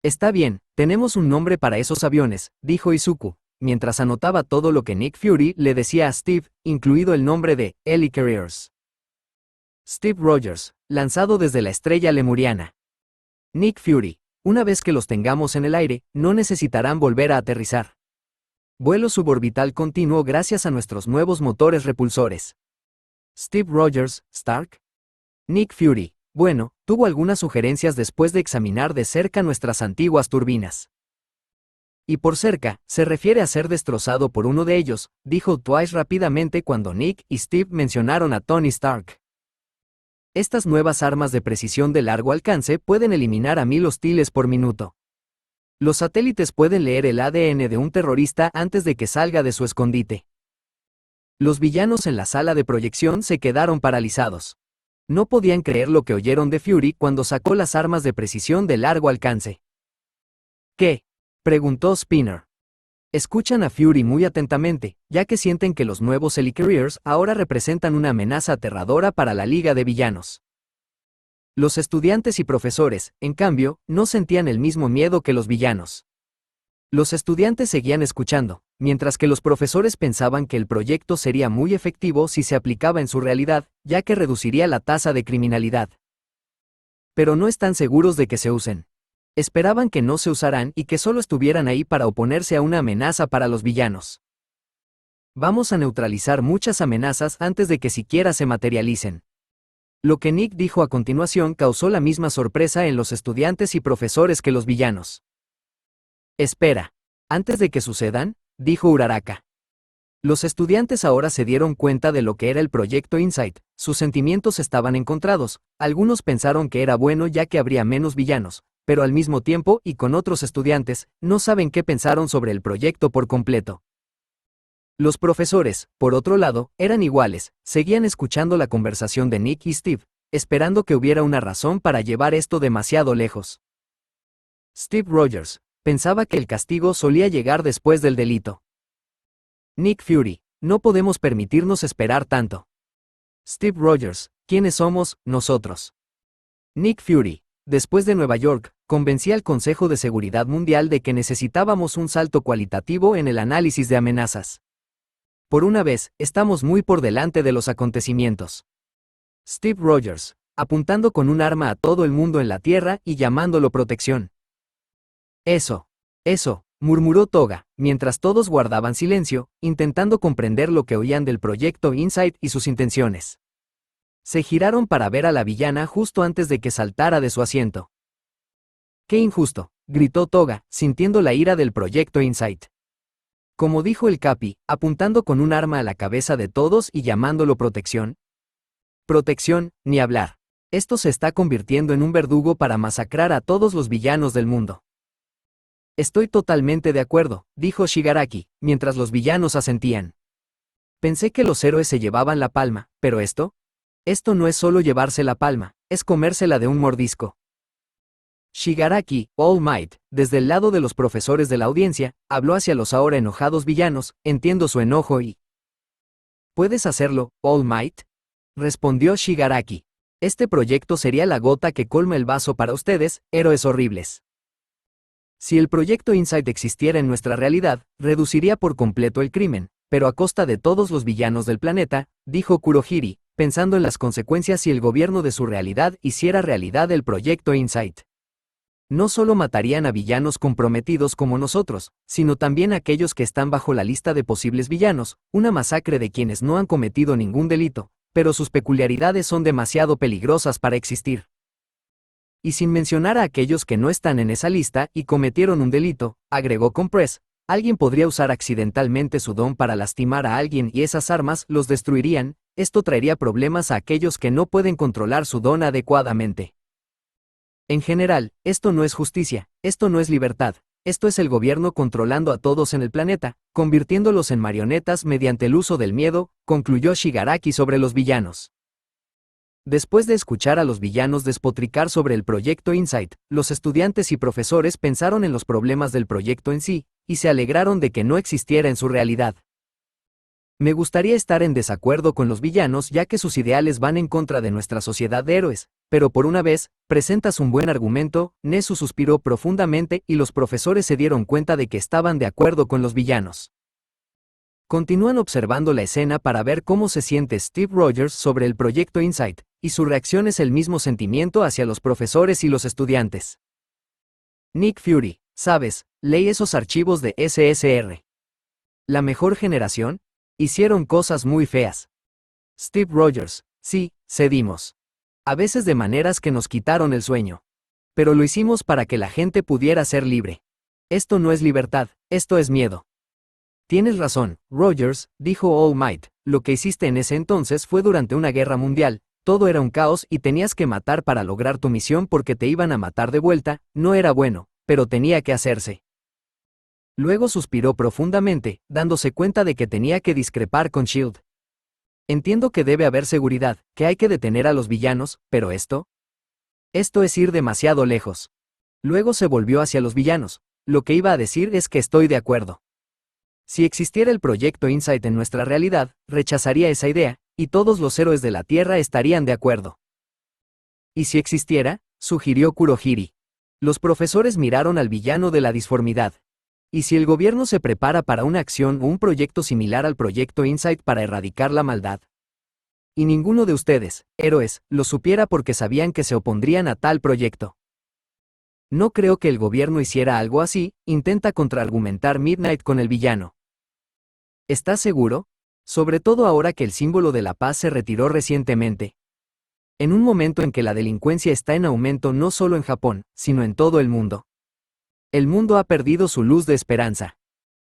Está bien, tenemos un nombre para esos aviones, dijo Izuku, mientras anotaba todo lo que Nick Fury le decía a Steve, incluido el nombre de Helicarriers. Steve Rogers, lanzado desde la estrella lemuriana. Nick Fury, una vez que los tengamos en el aire, no necesitarán volver a aterrizar. Vuelo suborbital continuo gracias a nuestros nuevos motores repulsores. Steve Rogers, Stark. Nick Fury, bueno, tuvo algunas sugerencias después de examinar de cerca nuestras antiguas turbinas. Y por cerca, se refiere a ser destrozado por uno de ellos, dijo Twice rápidamente cuando Nick y Steve mencionaron a Tony Stark. Estas nuevas armas de precisión de largo alcance pueden eliminar a 1000 hostiles por minuto. Los satélites pueden leer el ADN de un terrorista antes de que salga de su escondite. Los villanos en la sala de proyección se quedaron paralizados. No podían creer lo que oyeron de Fury cuando sacó las armas de precisión de largo alcance. ¿Qué? Preguntó Spinner. Escuchan a Fury muy atentamente, ya que sienten que los nuevos Helicarriers ahora representan una amenaza aterradora para la Liga de Villanos. Los estudiantes y profesores, en cambio, no sentían el mismo miedo que los villanos. Los estudiantes seguían escuchando, mientras que los profesores pensaban que el proyecto sería muy efectivo si se aplicaba en su realidad, ya que reduciría la tasa de criminalidad. Pero no están seguros de que se usen. Esperaban que no se usarán y que solo estuvieran ahí para oponerse a una amenaza para los villanos. Vamos a neutralizar muchas amenazas antes de que siquiera se materialicen. Lo que Nick dijo a continuación causó la misma sorpresa en los estudiantes y profesores que los villanos. Espera. Antes de que sucedan, dijo Uraraka. Los estudiantes ahora se dieron cuenta de lo que era el proyecto Insight, sus sentimientos estaban encontrados, algunos pensaron que era bueno ya que habría menos villanos, pero al mismo tiempo y con otros estudiantes, no saben qué pensaron sobre el proyecto por completo. Los profesores, por otro lado, eran iguales, seguían escuchando la conversación de Nick y Steve, esperando que hubiera una razón para llevar esto demasiado lejos. Steve Rogers pensaba que el castigo solía llegar después del delito. Nick Fury, no podemos permitirnos esperar tanto. Steve Rogers, ¿quiénes somos, nosotros? Nick Fury, después de Nueva York, convencí al Consejo de Seguridad Mundial de que necesitábamos un salto cualitativo en el análisis de amenazas. Por una vez, estamos muy por delante de los acontecimientos. Steve Rogers, apuntando con un arma a todo el mundo en la Tierra y llamándolo protección. Eso, murmuró Toga, mientras todos guardaban silencio, intentando comprender lo que oían del proyecto Insight y sus intenciones. Se giraron para ver a la villana justo antes de que saltara de su asiento. ¡Qué injusto!, gritó Toga, sintiendo la ira del proyecto Insight. Como dijo el Capi, apuntando con un arma a la cabeza de todos y llamándolo protección. Protección, ni hablar. Esto se está convirtiendo en un verdugo para masacrar a todos los villanos del mundo. Estoy totalmente de acuerdo, dijo Shigaraki, mientras los villanos asentían. Pensé que los héroes se llevaban la palma, pero esto no es solo llevarse la palma, es comérsela de un mordisco. Shigaraki, All Might, desde el lado de los profesores de la audiencia, habló hacia los ahora enojados villanos, entiendo su enojo y... ¿Puedes hacerlo, All Might?, respondió Shigaraki. Este proyecto sería la gota que colma el vaso para ustedes, héroes horribles. Si el proyecto Insight existiera en nuestra realidad, reduciría por completo el crimen, pero a costa de todos los villanos del planeta, dijo Kurohiri, pensando en las consecuencias si el gobierno de su realidad hiciera realidad el proyecto Insight. No solo matarían a villanos comprometidos como nosotros, sino también a aquellos que están bajo la lista de posibles villanos, una masacre de quienes no han cometido ningún delito, pero sus peculiaridades son demasiado peligrosas para existir. Y sin mencionar a aquellos que no están en esa lista y cometieron un delito, agregó Compress, alguien podría usar accidentalmente su don para lastimar a alguien y esas armas los destruirían, esto traería problemas a aquellos que no pueden controlar su don adecuadamente. En general, esto no es justicia, esto no es libertad, esto es el gobierno controlando a todos en el planeta, convirtiéndolos en marionetas mediante el uso del miedo, concluyó Shigaraki sobre los villanos. Después de escuchar a los villanos despotricar sobre el proyecto Insight, los estudiantes y profesores pensaron en los problemas del proyecto en sí, y se alegraron de que no existiera en su realidad. Me gustaría estar en desacuerdo con los villanos ya que sus ideales van en contra de nuestra sociedad de héroes, pero por una vez, presentas un buen argumento, Nezu suspiró profundamente y los profesores se dieron cuenta de que estaban de acuerdo con los villanos. Continúan observando la escena para ver cómo se siente Steve Rogers sobre el proyecto Insight, y su reacción es el mismo sentimiento hacia los profesores y los estudiantes. Nick Fury, ¿sabes? Leí esos archivos de SSR. La mejor generación, hicieron cosas muy feas. Steve Rogers, sí, cedimos. A veces de maneras que nos quitaron el sueño. Pero lo hicimos para que la gente pudiera ser libre. Esto no es libertad, esto es miedo. Tienes razón, Rogers, dijo All Might, lo que hiciste en ese entonces fue durante una guerra mundial, todo era un caos y tenías que matar para lograr tu misión porque te iban a matar de vuelta, no era bueno, pero tenía que hacerse. Luego suspiró profundamente, dándose cuenta de que tenía que discrepar con Shield. Entiendo que debe haber seguridad, que hay que detener a los villanos, pero esto es ir demasiado lejos. Luego se volvió hacia los villanos, lo que iba a decir es que estoy de acuerdo. Si existiera el proyecto Insight en nuestra realidad, rechazaría esa idea, y todos los héroes de la Tierra estarían de acuerdo. ¿Y si existiera?, sugirió Kurohiri. Los profesores miraron al villano de la disformidad. ¿Y si el gobierno se prepara para una acción o un proyecto similar al proyecto Insight para erradicar la maldad? Y ninguno de ustedes, héroes, lo supiera porque sabían que se opondrían a tal proyecto. No creo que el gobierno hiciera algo así, intenta contraargumentar Midnight con el villano. ¿Estás seguro? Sobre todo ahora que el símbolo de la paz se retiró recientemente. En un momento en que la delincuencia está en aumento no solo en Japón, sino en todo el mundo. El mundo ha perdido su luz de esperanza.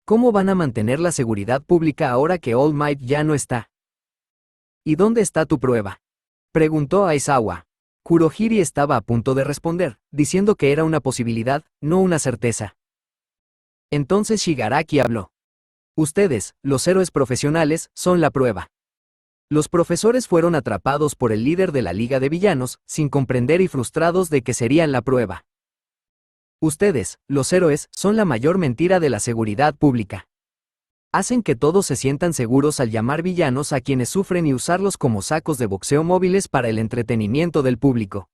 ¿Cómo van a mantener la seguridad pública ahora que All Might ya no está? ¿Y dónde está tu prueba?, preguntó Aizawa. Kurohiri estaba a punto de responder, diciendo que era una posibilidad, no una certeza. Entonces Shigaraki habló. Ustedes, los héroes profesionales, son la prueba. Los profesores fueron atrapados por el líder de la Liga de Villanos, sin comprender y frustrados de que serían la prueba. Ustedes, los héroes, son la mayor mentira de la seguridad pública. Hacen que todos se sientan seguros al llamar villanos a quienes sufren y usarlos como sacos de boxeo móviles para el entretenimiento del público.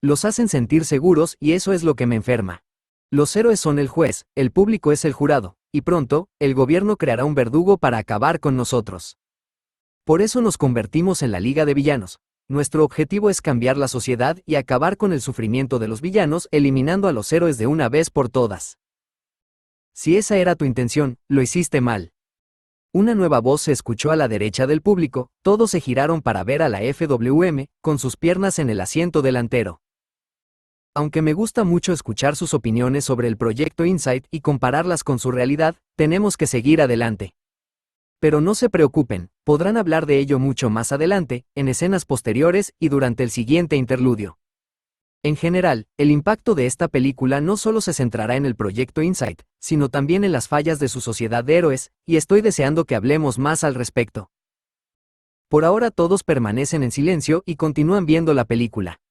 Los hacen sentir seguros y eso es lo que me enferma. Los héroes son el juez, el público es el jurado, y pronto, el gobierno creará un verdugo para acabar con nosotros. Por eso nos convertimos en la Liga de Villanos. Nuestro objetivo es cambiar la sociedad y acabar con el sufrimiento de los villanos, eliminando a los héroes de una vez por todas. Si esa era tu intención, lo hiciste mal. Una nueva voz se escuchó a la derecha del público, todos se giraron para ver a la FWM, con sus piernas en el asiento delantero. Aunque me gusta mucho escuchar sus opiniones sobre el proyecto Insight y compararlas con su realidad, tenemos que seguir adelante. Pero no se preocupen, podrán hablar de ello mucho más adelante, en escenas posteriores y durante el siguiente interludio. En general, el impacto de esta película no solo se centrará en el proyecto Insight, sino también en las fallas de su sociedad de héroes, y estoy deseando que hablemos más al respecto. Por ahora todos permanecen en silencio y continúan viendo la película.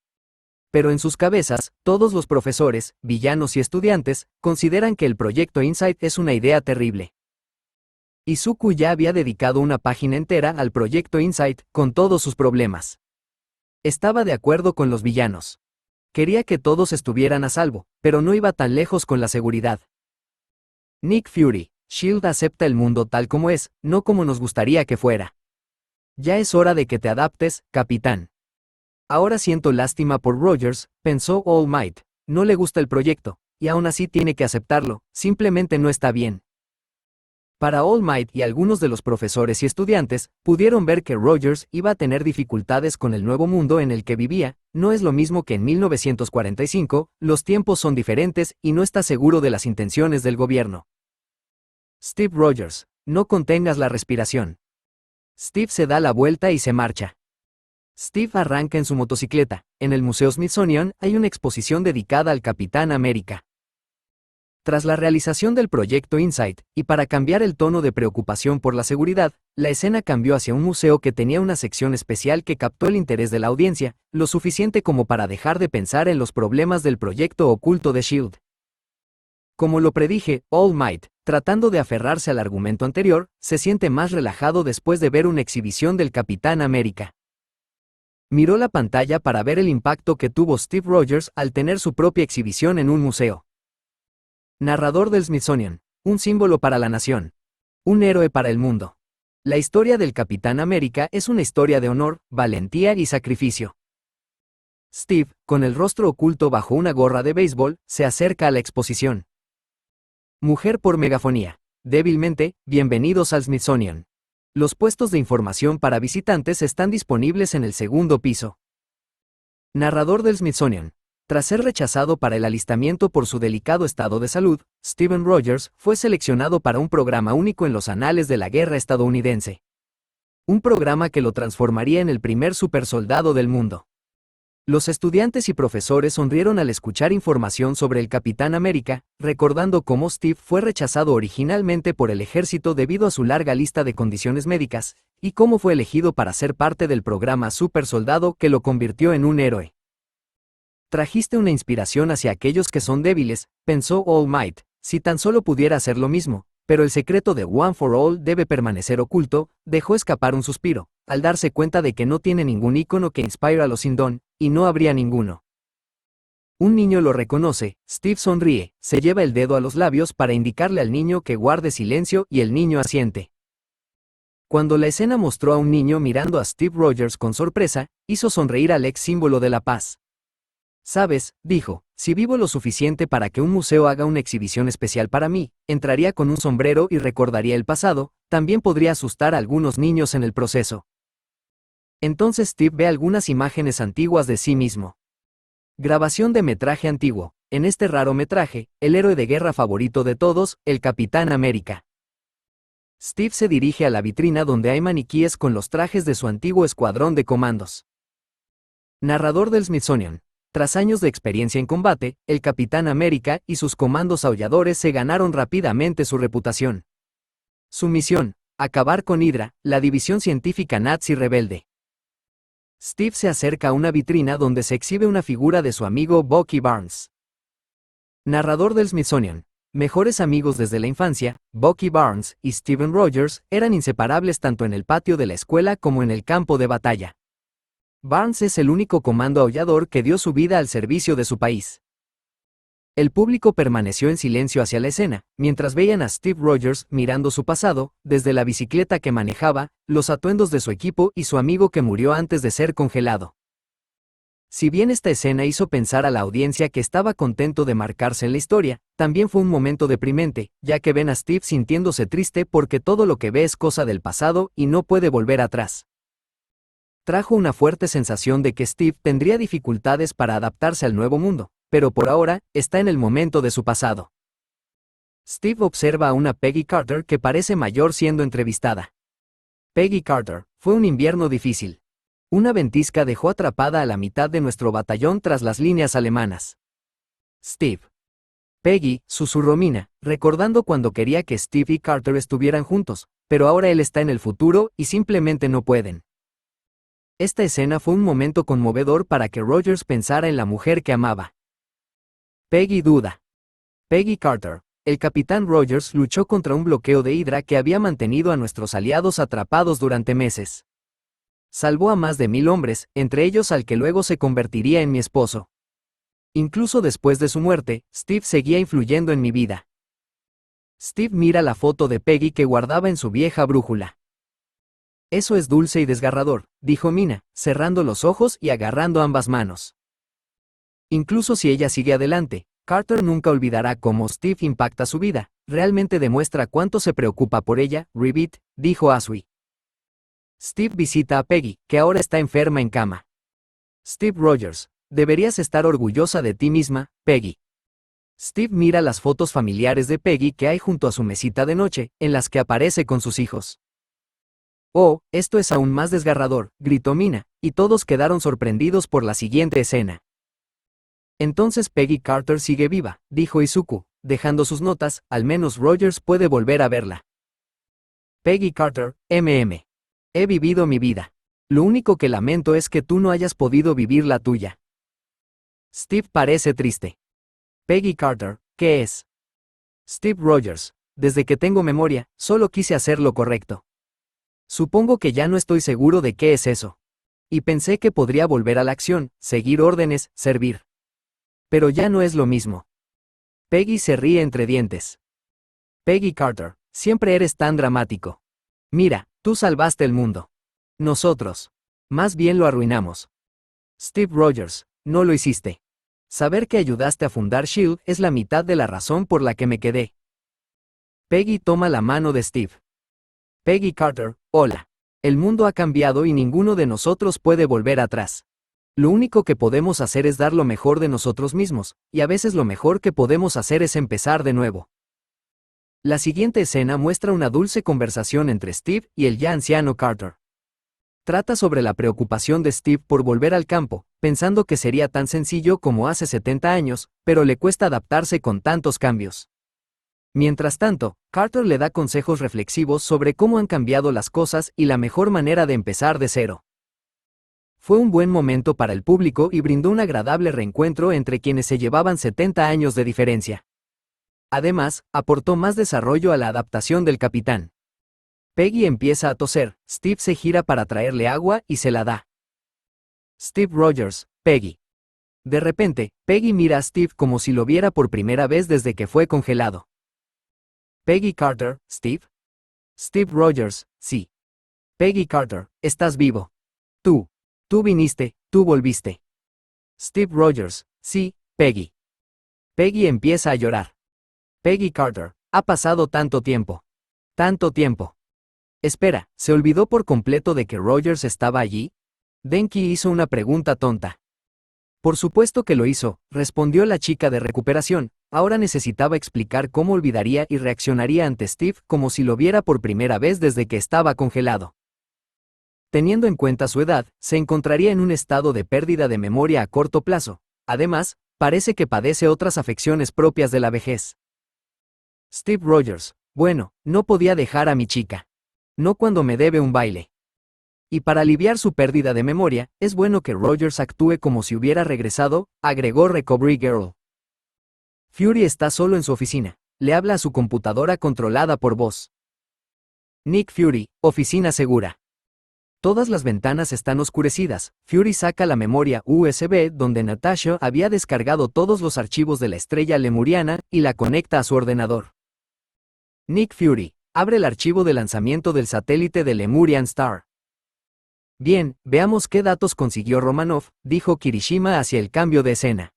Pero en sus cabezas, todos los profesores, villanos y estudiantes, consideran que el proyecto Insight es una idea terrible. Izuku ya había dedicado una página entera al proyecto Insight, con todos sus problemas. Estaba de acuerdo con los villanos. Quería que todos estuvieran a salvo, pero no iba tan lejos con la seguridad. Nick Fury, SHIELD acepta el mundo tal como es, no como nos gustaría que fuera. Ya es hora de que te adaptes, capitán. Ahora siento lástima por Rogers, pensó All Might. No le gusta el proyecto, y aún así tiene que aceptarlo, simplemente no está bien. Para All Might y algunos de los profesores y estudiantes, pudieron ver que Rogers iba a tener dificultades con el nuevo mundo en el que vivía, no es lo mismo que en 1945, los tiempos son diferentes y no está seguro de las intenciones del gobierno. Steve Rogers, no contengas la respiración. Steve se da la vuelta y se marcha. Steve arranca en su motocicleta. En el Museo Smithsonian hay una exposición dedicada al Capitán América. Tras la realización del proyecto Insight, y para cambiar el tono de preocupación por la seguridad, la escena cambió hacia un museo que tenía una sección especial que captó el interés de la audiencia, lo suficiente como para dejar de pensar en los problemas del proyecto oculto de SHIELD. Como lo predije, All Might, tratando de aferrarse al argumento anterior, se siente más relajado después de ver una exhibición del Capitán América. Miró la pantalla para ver el impacto que tuvo Steve Rogers al tener su propia exhibición en un museo. Narrador del Smithsonian, un símbolo para la nación. Un héroe para el mundo. La historia del Capitán América es una historia de honor, valentía y sacrificio. Steve, con el rostro oculto bajo una gorra de béisbol, se acerca a la exposición. Mujer por megafonía. Débilmente, bienvenidos al Smithsonian. Los puestos de información para visitantes están disponibles en el segundo piso. Narrador del Smithsonian. Tras ser rechazado para el alistamiento por su delicado estado de salud, Steven Rogers fue seleccionado para un programa único en los anales de la guerra estadounidense. Un programa que lo transformaría en el primer supersoldado del mundo. Los estudiantes y profesores sonrieron al escuchar información sobre el Capitán América, recordando cómo Steve fue rechazado originalmente por el ejército debido a su larga lista de condiciones médicas, y cómo fue elegido para ser parte del programa Supersoldado que lo convirtió en un héroe. Trajiste una inspiración hacia aquellos que son débiles, pensó All Might, si tan solo pudiera hacer lo mismo, pero el secreto de One for All debe permanecer oculto, dejó escapar un suspiro, al darse cuenta de que no tiene ningún icono que inspire a los sin don, y no habría ninguno. Un niño lo reconoce, Steve sonríe, se lleva el dedo a los labios para indicarle al niño que guarde silencio y el niño asiente. Cuando la escena mostró a un niño mirando a Steve Rogers con sorpresa, hizo sonreír al ex símbolo de la paz. Sabes, dijo, si vivo lo suficiente para que un museo haga una exhibición especial para mí, entraría con un sombrero y recordaría el pasado, también podría asustar a algunos niños en el proceso. Entonces Steve ve algunas imágenes antiguas de sí mismo. Grabación de metraje antiguo. En este raro metraje, el héroe de guerra favorito de todos, el Capitán América. Steve se dirige a la vitrina donde hay maniquíes con los trajes de su antiguo escuadrón de comandos. Narrador del Smithsonian. Tras años de experiencia en combate, el Capitán América y sus comandos aulladores se ganaron rápidamente su reputación. Su misión: acabar con Hydra, la división científica nazi rebelde. Steve se acerca a una vitrina donde se exhibe una figura de su amigo Bucky Barnes. Narrador del Smithsonian. Mejores amigos desde la infancia, Bucky Barnes y Steven Rogers eran inseparables tanto en el patio de la escuela como en el campo de batalla. Barnes es el único comando aullador que dio su vida al servicio de su país. El público permaneció en silencio hacia la escena, mientras veían a Steve Rogers mirando su pasado, desde la bicicleta que manejaba, los atuendos de su equipo y su amigo que murió antes de ser congelado. Si bien esta escena hizo pensar a la audiencia que estaba contento de marcarse en la historia, también fue un momento deprimente, ya que ven a Steve sintiéndose triste porque todo lo que ve es cosa del pasado y no puede volver atrás. Trajo una fuerte sensación de que Steve tendría dificultades para adaptarse al nuevo mundo, pero por ahora, está en el momento de su pasado. Steve observa a una Peggy Carter que parece mayor siendo entrevistada. Peggy Carter, fue un invierno difícil. Una ventisca dejó atrapada a la mitad de nuestro batallón tras las líneas alemanas. Steve. Peggy, susurró Mina, recordando cuando quería que Steve y Carter estuvieran juntos, pero ahora él está en el futuro y simplemente no pueden. Esta escena fue un momento conmovedor para que Rogers pensara en la mujer que amaba. Peggy duda. Peggy Carter. El capitán Rogers luchó contra un bloqueo de Hydra que había mantenido a nuestros aliados atrapados durante meses. Salvó a más de 1000 hombres, entre ellos al que luego se convertiría en mi esposo. Incluso después de su muerte, Steve seguía influyendo en mi vida. Steve mira la foto de Peggy que guardaba en su vieja brújula. Eso es dulce y desgarrador, dijo Mina, cerrando los ojos y agarrando ambas manos. Incluso si ella sigue adelante, Carter nunca olvidará cómo Steve impacta su vida, realmente demuestra cuánto se preocupa por ella, Ribbit, dijo Asui. Steve visita a Peggy, que ahora está enferma en cama. Steve Rogers, deberías estar orgullosa de ti misma, Peggy. Steve mira las fotos familiares de Peggy que hay junto a su mesita de noche, en las que aparece con sus hijos. Oh, esto es aún más desgarrador, gritó Mina, y todos quedaron sorprendidos por la siguiente escena. Entonces Peggy Carter sigue viva, dijo Izuku, dejando sus notas, al menos Rogers puede volver a verla. Peggy Carter, He vivido mi vida. Lo único que lamento es que tú no hayas podido vivir la tuya. Steve parece triste. Peggy Carter, ¿qué es? Steve Rogers, desde que tengo memoria, solo quise hacer lo correcto. Supongo que ya no estoy seguro de qué es eso. Y pensé que podría volver a la acción, seguir órdenes, servir. Pero ya no es lo mismo. Peggy se ríe entre dientes. Peggy Carter, siempre eres tan dramático. Mira, tú salvaste el mundo. Nosotros. Más bien lo arruinamos. Steve Rogers, no lo hiciste. Saber que ayudaste a fundar S.H.I.E.L.D. es la mitad de la razón por la que me quedé. Peggy toma la mano de Steve. Peggy Carter, hola. El mundo ha cambiado y ninguno de nosotros puede volver atrás. Lo único que podemos hacer es dar lo mejor de nosotros mismos, y a veces lo mejor que podemos hacer es empezar de nuevo. La siguiente escena muestra una dulce conversación entre Steve y el ya anciano Carter. Trata sobre la preocupación de Steve por volver al campo, pensando que sería tan sencillo como hace 70 años, pero le cuesta adaptarse con tantos cambios. Mientras tanto, Carter le da consejos reflexivos sobre cómo han cambiado las cosas y la mejor manera de empezar de cero. Fue un buen momento para el público y brindó un agradable reencuentro entre quienes se llevaban 70 años de diferencia. Además, aportó más desarrollo a la adaptación del capitán. Peggy empieza a toser, Steve se gira para traerle agua y se la da. Steve Rogers, Peggy. De repente, Peggy mira a Steve como si lo viera por primera vez desde que fue congelado. Peggy Carter, Steve. Steve Rogers, sí. Peggy Carter, estás vivo. Tú viniste, tú volviste. Steve Rogers, sí, Peggy. Peggy empieza a llorar. Peggy Carter, ha pasado tanto tiempo. Tanto tiempo. Espera, ¿se olvidó por completo de que Rogers estaba allí? Denki hizo una pregunta tonta. Por supuesto que lo hizo, respondió la chica de recuperación. Ahora necesitaba explicar cómo olvidaría y reaccionaría ante Steve como si lo viera por primera vez desde que estaba congelado. Teniendo en cuenta su edad, se encontraría en un estado de pérdida de memoria a corto plazo. Además, parece que padece otras afecciones propias de la vejez. Steve Rogers, bueno, no podía dejar a mi chica. No cuando me debe un baile. Y para aliviar su pérdida de memoria, es bueno que Rogers actúe como si hubiera regresado, agregó Recovery Girl. Fury está solo en su oficina. Le habla a su computadora controlada por voz. Nick Fury, oficina segura. Todas las ventanas están oscurecidas. Fury saca la memoria USB donde Natasha había descargado todos los archivos de la estrella lemuriana y la conecta a su ordenador. Nick Fury, abre el archivo de lanzamiento del satélite de Lemurian Star. Bien, veamos qué datos consiguió Romanov, dijo Kirishima hacia el cambio de escena.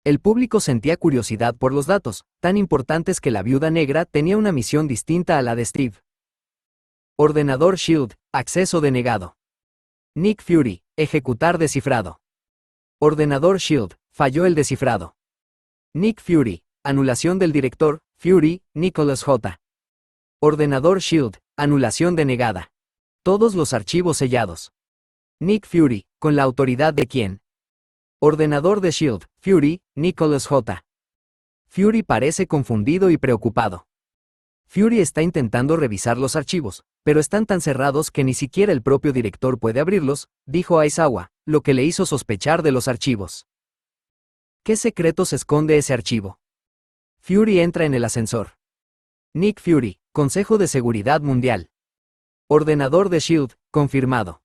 El público sentía curiosidad por los datos, tan importantes que la Viuda Negra tenía una misión distinta a la de Steve. Ordenador Shield, acceso denegado. Nick Fury, ejecutar descifrado. Ordenador Shield, falló el descifrado. Nick Fury, anulación del director, Fury, Nicholas J. Ordenador Shield, anulación denegada. Todos los archivos sellados. Nick Fury, con la autoridad de quién. Ordenador de Shield, Fury, Nicholas J. Fury parece confundido y preocupado. Fury está intentando revisar los archivos, pero están tan cerrados que ni siquiera el propio director puede abrirlos, dijo Aizawa, lo que le hizo sospechar de los archivos. ¿Qué secretos esconde ese archivo? Fury entra en el ascensor. Nick Fury, Consejo de Seguridad Mundial. Ordenador de Shield, confirmado.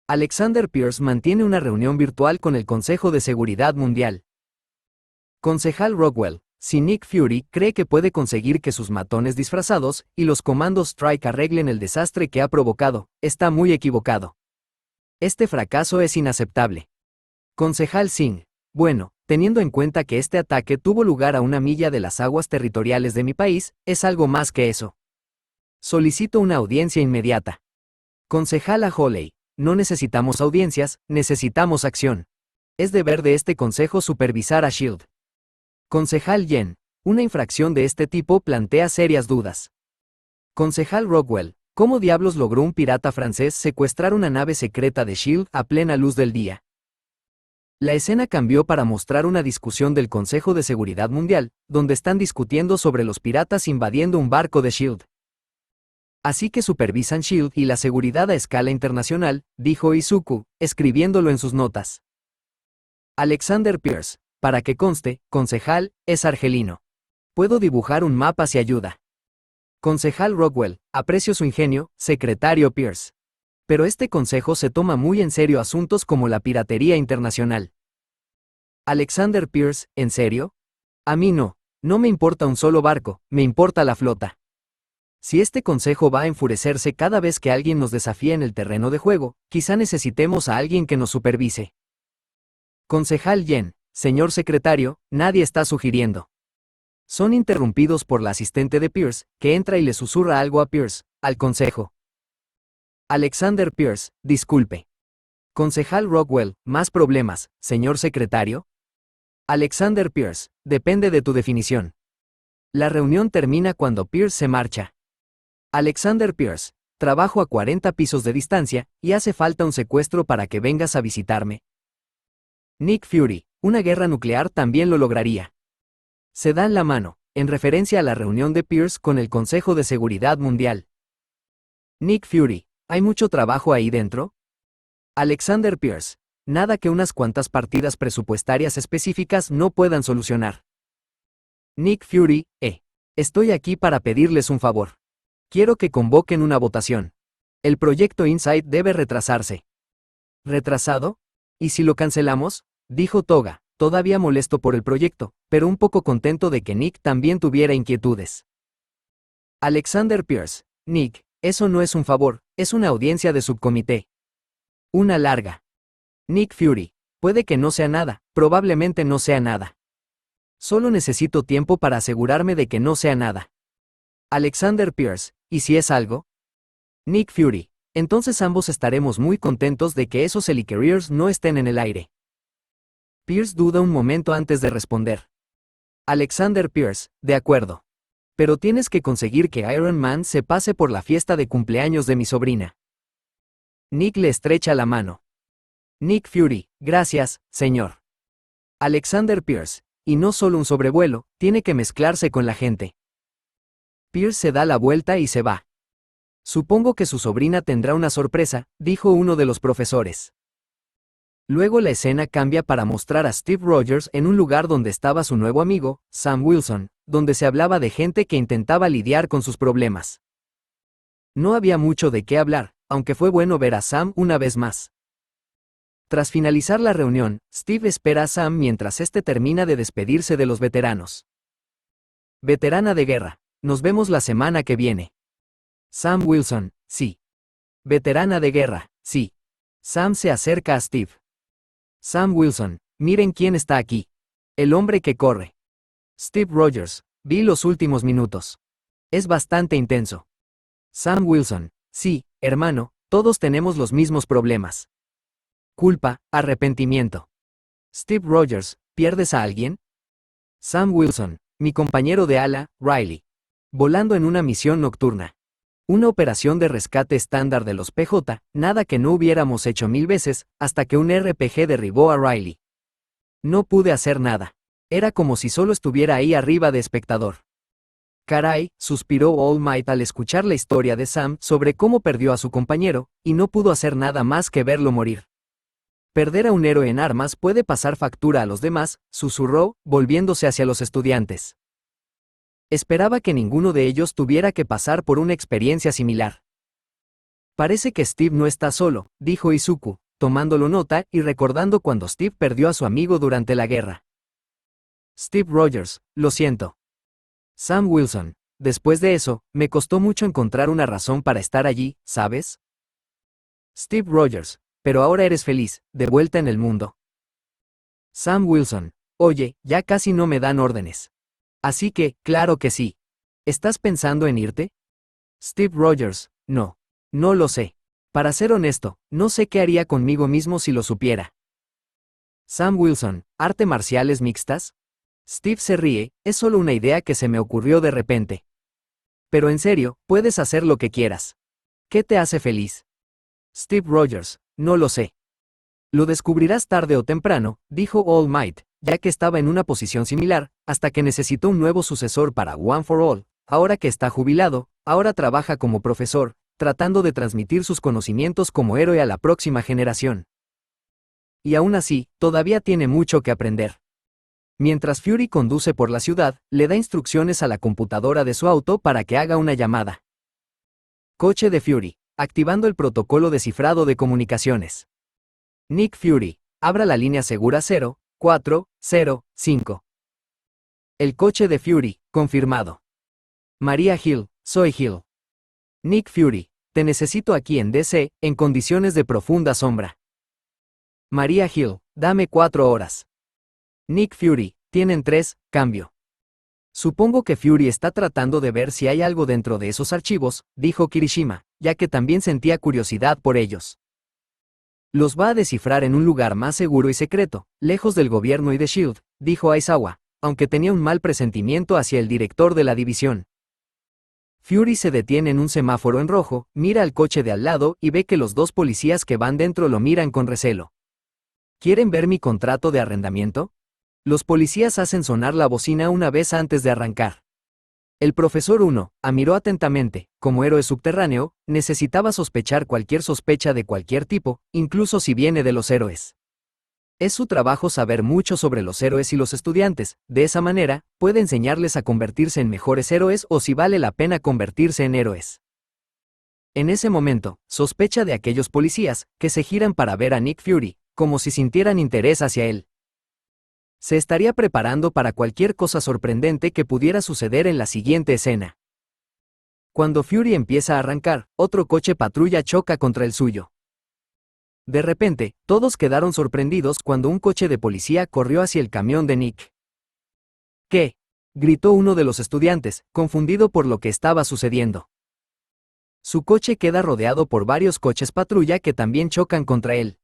Alexander Pierce mantiene una reunión virtual con el Consejo de Seguridad Mundial. Concejal Rockwell, si Nick Fury cree que puede conseguir que sus matones disfrazados y los comandos Strike arreglen el desastre que ha provocado, está muy equivocado. Este fracaso es inaceptable. Concejal Singh, bueno, teniendo en cuenta que este ataque tuvo lugar a 1 milla de las aguas territoriales de mi país, es algo más que eso. Solicito una audiencia inmediata. Concejala Holley, no necesitamos audiencias, necesitamos acción. Es deber de este consejo supervisar a Shield. Concejal Yen, una infracción de este tipo plantea serias dudas. Concejal Rockwell, ¿cómo diablos logró un pirata francés secuestrar una nave secreta de Shield a plena luz del día? La escena cambió para mostrar una discusión del Consejo de Seguridad Mundial, donde están discutiendo sobre los piratas invadiendo un barco de Shield. Así que supervisan Shield y la seguridad a escala internacional, dijo Izuku, escribiéndolo en sus notas. Alexander Pierce, para que conste, concejal, es argelino. Puedo dibujar un mapa si ayuda. Concejal Rockwell, aprecio su ingenio, secretario Pierce. Pero este consejo se toma muy en serio asuntos como la piratería internacional. Alexander Pierce, ¿en serio? A mí no me importa un solo barco, me importa la flota. Si este consejo va a enfurecerse cada vez que alguien nos desafía en el terreno de juego, quizá necesitemos a alguien que nos supervise. Concejal Yen, señor secretario, nadie está sugiriendo. Son interrumpidos por la asistente de Pierce, que entra y le susurra algo a Pierce, al consejo. Alexander Pierce, disculpe. Concejal Rockwell, ¿más problemas, señor secretario? Alexander Pierce, depende de tu definición. La reunión termina cuando Pierce se marcha. Alexander Pierce, trabajo a 40 pisos de distancia, y hace falta un secuestro para que vengas a visitarme. Nick Fury, una guerra nuclear también lo lograría. Se dan la mano, en referencia a la reunión de Pierce con el Consejo de Seguridad Mundial. Nick Fury, ¿hay mucho trabajo ahí dentro? Alexander Pierce, nada que unas cuantas partidas presupuestarias específicas no puedan solucionar. Nick Fury, estoy aquí para pedirles un favor. Quiero que convoquen una votación. El proyecto Insight debe retrasarse. ¿Retrasado? ¿Y si lo cancelamos? Dijo Toga, todavía molesto por el proyecto, pero un poco contento de que Nick también tuviera inquietudes. Alexander Pierce, Nick, eso no es un favor, es una audiencia de subcomité. Una larga. Nick Fury, puede que no sea nada, probablemente no sea nada. Solo necesito tiempo para asegurarme de que no sea nada. Alexander Pierce, ¿y si es algo? Nick Fury, entonces ambos estaremos muy contentos de que esos helicarriers no estén en el aire. Pierce duda un momento antes de responder. Alexander Pierce, de acuerdo. Pero tienes que conseguir que Iron Man se pase por la fiesta de cumpleaños de mi sobrina. Nick le estrecha la mano. Nick Fury, gracias, señor. Alexander Pierce, y no solo un sobrevuelo, tiene que mezclarse con la gente. Pierce se da la vuelta y se va. Supongo que su sobrina tendrá una sorpresa, dijo uno de los profesores. Luego la escena cambia para mostrar a Steve Rogers en un lugar donde estaba su nuevo amigo, Sam Wilson, donde se hablaba de gente que intentaba lidiar con sus problemas. No había mucho de qué hablar, aunque fue bueno ver a Sam una vez más. Tras finalizar la reunión, Steve espera a Sam mientras este termina de despedirse de los veteranos. Veterana de guerra, nos vemos la semana que viene. Sam Wilson, sí. Veterana de guerra, sí. Sam se acerca a Steve. Sam Wilson, miren quién está aquí. El hombre que corre. Steve Rogers, vi los últimos minutos. Es bastante intenso. Sam Wilson, sí, hermano, todos tenemos los mismos problemas. Culpa, arrepentimiento. Steve Rogers, ¿pierdes a alguien? Sam Wilson, mi compañero de ala, Riley. Volando en una misión nocturna. Una operación de rescate estándar de los PJ, nada que no hubiéramos hecho 1000 veces, hasta que un RPG derribó a Riley. No pude hacer nada. Era como si solo estuviera ahí arriba de espectador. Caray, suspiró All Might al escuchar la historia de Sam sobre cómo perdió a su compañero, y no pudo hacer nada más que verlo morir. Perder a un héroe en armas puede pasar factura a los demás, susurró, volviéndose hacia los estudiantes. Esperaba que ninguno de ellos tuviera que pasar por una experiencia similar. Parece que Steve no está solo, dijo Izuku, tomándolo nota y recordando cuando Steve perdió a su amigo durante la guerra. Steve Rogers, lo siento. Sam Wilson, después de eso, me costó mucho encontrar una razón para estar allí, ¿sabes? Steve Rogers, pero ahora eres feliz, de vuelta en el mundo. Sam Wilson, oye, ya casi no me dan órdenes. Así que, claro que sí. ¿Estás pensando en irte? Steve Rogers, no. No lo sé. Para ser honesto, no sé qué haría conmigo mismo si lo supiera. Sam Wilson, ¿arte marciales mixtas? Steve se ríe, es solo una idea que se me ocurrió de repente. Pero en serio, puedes hacer lo que quieras. ¿Qué te hace feliz? Steve Rogers, no lo sé. Lo descubrirás tarde o temprano, dijo All Might, ya que estaba en una posición similar, hasta que necesitó un nuevo sucesor para One for All. Ahora que está jubilado, ahora trabaja como profesor, tratando de transmitir sus conocimientos como héroe a la próxima generación. Y aún así, todavía tiene mucho que aprender. Mientras Fury conduce por la ciudad, le da instrucciones a la computadora de su auto para que haga una llamada. Coche de Fury, activando el protocolo de cifrado de comunicaciones. Nick Fury, abra la línea segura 0405. El coche de Fury, confirmado. María Hill, soy Hill. Nick Fury, te necesito aquí en DC, en condiciones de profunda sombra. María Hill, dame 4 horas. Nick Fury, tienen 3, cambio. Supongo que Fury está tratando de ver si hay algo dentro de esos archivos, dijo Kirishima, ya que también sentía curiosidad por ellos. Los va a descifrar en un lugar más seguro y secreto, lejos del gobierno y de S.H.I.E.L.D., dijo Aizawa, aunque tenía un mal presentimiento hacia el director de la división. Fury se detiene en un semáforo en rojo, mira al coche de al lado y ve que los 2 policías que van dentro lo miran con recelo. ¿Quieren ver mi contrato de arrendamiento? Los policías hacen sonar la bocina una vez antes de arrancar. El profesor 1, miró atentamente, como héroe subterráneo, necesitaba sospechar cualquier sospecha de cualquier tipo, incluso si viene de los héroes. Es su trabajo saber mucho sobre los héroes y los estudiantes, de esa manera, puede enseñarles a convertirse en mejores héroes o si vale la pena convertirse en héroes. En ese momento, sospecha de aquellos policías, que se giran para ver a Nick Fury, como si sintieran interés hacia él. Se estaría preparando para cualquier cosa sorprendente que pudiera suceder en la siguiente escena. Cuando Fury empieza a arrancar, otro coche patrulla choca contra el suyo. De repente, todos quedaron sorprendidos cuando un coche de policía corrió hacia el camión de Nick. ¿Qué? Gritó uno de los estudiantes, confundido por lo que estaba sucediendo. Su coche queda rodeado por varios coches patrulla que también chocan contra él.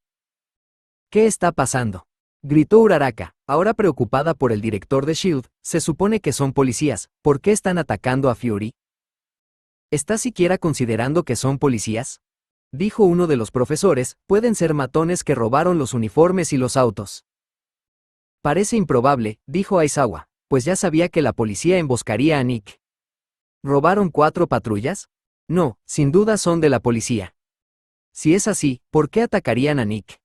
¿Qué está pasando? Gritó Uraraka, ahora preocupada por el director de S.H.I.E.L.D., se supone que son policías, ¿por qué están atacando a Fury? ¿Está siquiera considerando que son policías? Dijo uno de los profesores, pueden ser matones que robaron los uniformes y los autos. Parece improbable, dijo Aizawa, pues ya sabía que la policía emboscaría a Nick. ¿Robaron 4 patrullas? No, sin duda son de la policía. Si es así, ¿por qué atacarían a Nick?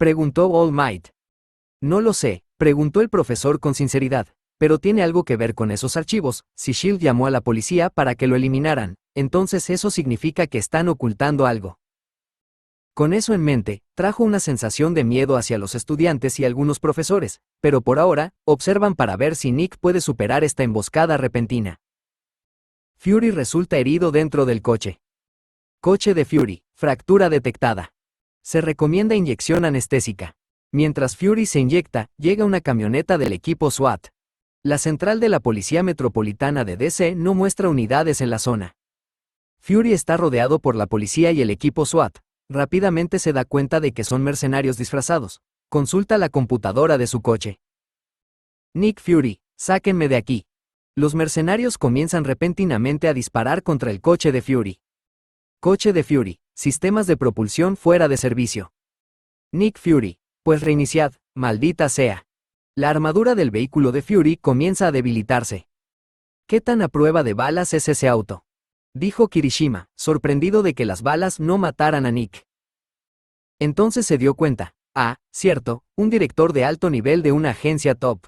Preguntó All Might. No lo sé, preguntó el profesor con sinceridad, pero tiene algo que ver con esos archivos. Si Shield llamó a la policía para que lo eliminaran, entonces eso significa que están ocultando algo. Con eso en mente, trajo una sensación de miedo hacia los estudiantes y algunos profesores, pero por ahora, observan para ver si Nick puede superar esta emboscada repentina. Fury resulta herido dentro del coche. Coche de Fury, fractura detectada. Se recomienda inyección anestésica. Mientras Fury se inyecta, llega una camioneta del equipo SWAT. La central de la Policía Metropolitana de DC no muestra unidades en la zona. Fury está rodeado por la policía y el equipo SWAT. Rápidamente se da cuenta de que son mercenarios disfrazados. Consulta la computadora de su coche. Nick Fury, sáquenme de aquí. Los mercenarios comienzan repentinamente a disparar contra el coche de Fury. Coche de Fury, sistemas de propulsión fuera de servicio. Nick Fury, pues reiniciad, maldita sea. La armadura del vehículo de Fury comienza a debilitarse. ¿Qué tan a prueba de balas es ese auto?, dijo Kirishima, sorprendido de que las balas no mataran a Nick. Entonces se dio cuenta, cierto, un director de alto nivel de una agencia top.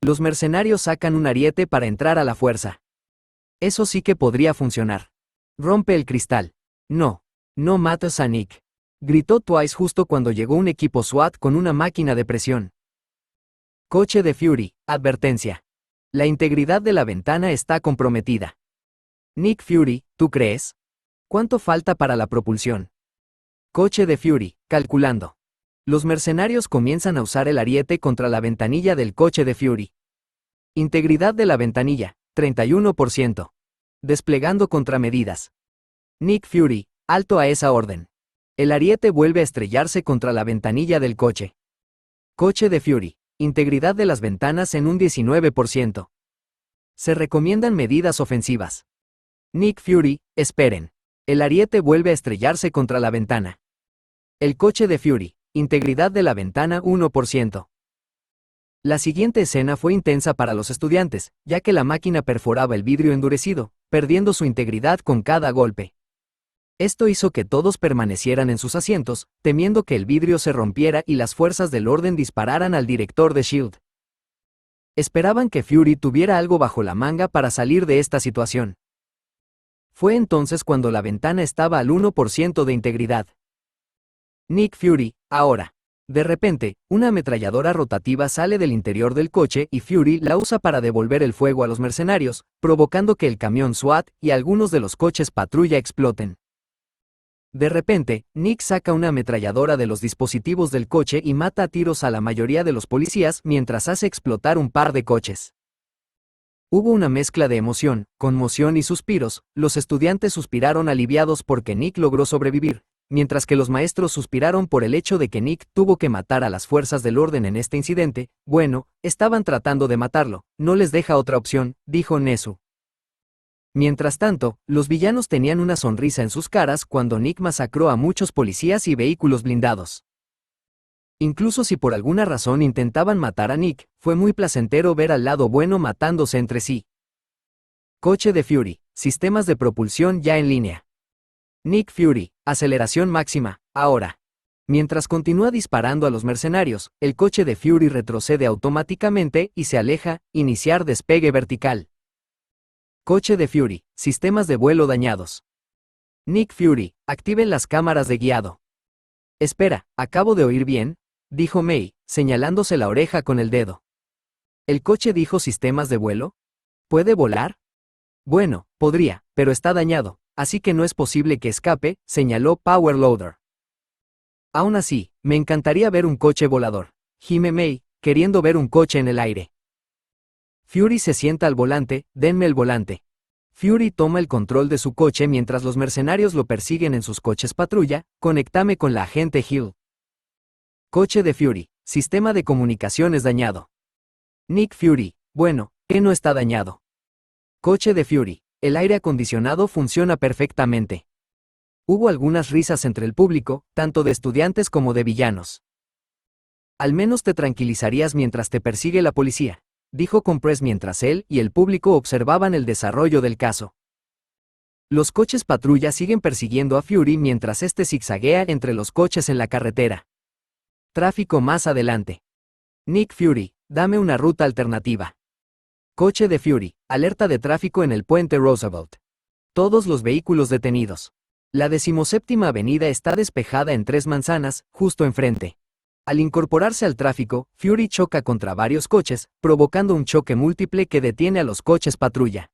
Los mercenarios sacan un ariete para entrar a la fuerza. Eso sí que podría funcionar. Rompe el cristal. No matas a Nick, gritó Twice justo cuando llegó un equipo SWAT con una máquina de presión. Coche de Fury, advertencia. La integridad de la ventana está comprometida. Nick Fury, ¿tú crees? ¿Cuánto falta para la propulsión? Coche de Fury, calculando. Los mercenarios comienzan a usar el ariete contra la ventanilla del coche de Fury. Integridad de la ventanilla, 31%. Desplegando contramedidas. Nick Fury, alto a esa orden. El ariete vuelve a estrellarse contra la ventanilla del coche. Coche de Fury, integridad de las ventanas en un 19%. Se recomiendan medidas ofensivas. Nick Fury, esperen. El ariete vuelve a estrellarse contra la ventana. El coche de Fury, integridad de la ventana 1%. La siguiente escena fue intensa para los estudiantes, ya que la máquina perforaba el vidrio endurecido, perdiendo su integridad con cada golpe. Esto hizo que todos permanecieran en sus asientos, temiendo que el vidrio se rompiera y las fuerzas del orden dispararan al director de SHIELD. Esperaban que Fury tuviera algo bajo la manga para salir de esta situación. Fue entonces cuando la ventana estaba al 1% de integridad. Nick Fury, ahora. De repente, una ametralladora rotativa sale del interior del coche y Fury la usa para devolver el fuego a los mercenarios, provocando que el camión SWAT y algunos de los coches patrulla exploten. De repente, Nick saca una ametralladora de los dispositivos del coche y mata a tiros a la mayoría de los policías mientras hace explotar un par de coches. Hubo una mezcla de emoción, conmoción y suspiros. Los estudiantes suspiraron aliviados porque Nick logró sobrevivir, mientras que los maestros suspiraron por el hecho de que Nick tuvo que matar a las fuerzas del orden en este incidente. Bueno, estaban tratando de matarlo, no les deja otra opción, dijo Nezu. Mientras tanto, los villanos tenían una sonrisa en sus caras cuando Nick masacró a muchos policías y vehículos blindados. Incluso si por alguna razón intentaban matar a Nick, fue muy placentero ver al lado bueno matándose entre sí. Coche de Fury, sistemas de propulsión ya en línea. Nick Fury, aceleración máxima, ahora. Mientras continúa disparando a los mercenarios, el coche de Fury retrocede automáticamente y se aleja, iniciar despegue vertical. Coche de Fury, sistemas de vuelo dañados. Nick Fury, activen las cámaras de guiado. Espera, ¿acabo de oír bien?, dijo May, señalándose la oreja con el dedo. ¿El coche dijo sistemas de vuelo? ¿Puede volar? Bueno, podría, pero está dañado, así que no es posible que escape, señaló Power Loader. Aún así, me encantaría ver un coche volador, gime May, queriendo ver un coche en el aire. Fury se sienta al volante, denme el volante. Fury toma el control de su coche mientras los mercenarios lo persiguen en sus coches patrulla, conéctame con la agente Hill. Coche de Fury, sistema de comunicaciones dañado. Nick Fury, bueno, ¿qué no está dañado? Coche de Fury, el aire acondicionado funciona perfectamente. Hubo algunas risas entre el público, tanto de estudiantes como de villanos. Al menos te tranquilizarías mientras te persigue la policía, dijo Compress mientras él y el público observaban el desarrollo del caso. Los coches patrulla siguen persiguiendo a Fury mientras este zigzaguea entre los coches en la carretera. Tráfico más adelante. Nick Fury, dame una ruta alternativa. Coche de Fury, alerta de tráfico en el puente Roosevelt. Todos los vehículos detenidos. La 17ª avenida está despejada en 3 manzanas, justo enfrente. Al incorporarse al tráfico, Fury choca contra varios coches, provocando un choque múltiple que detiene a los coches patrulla.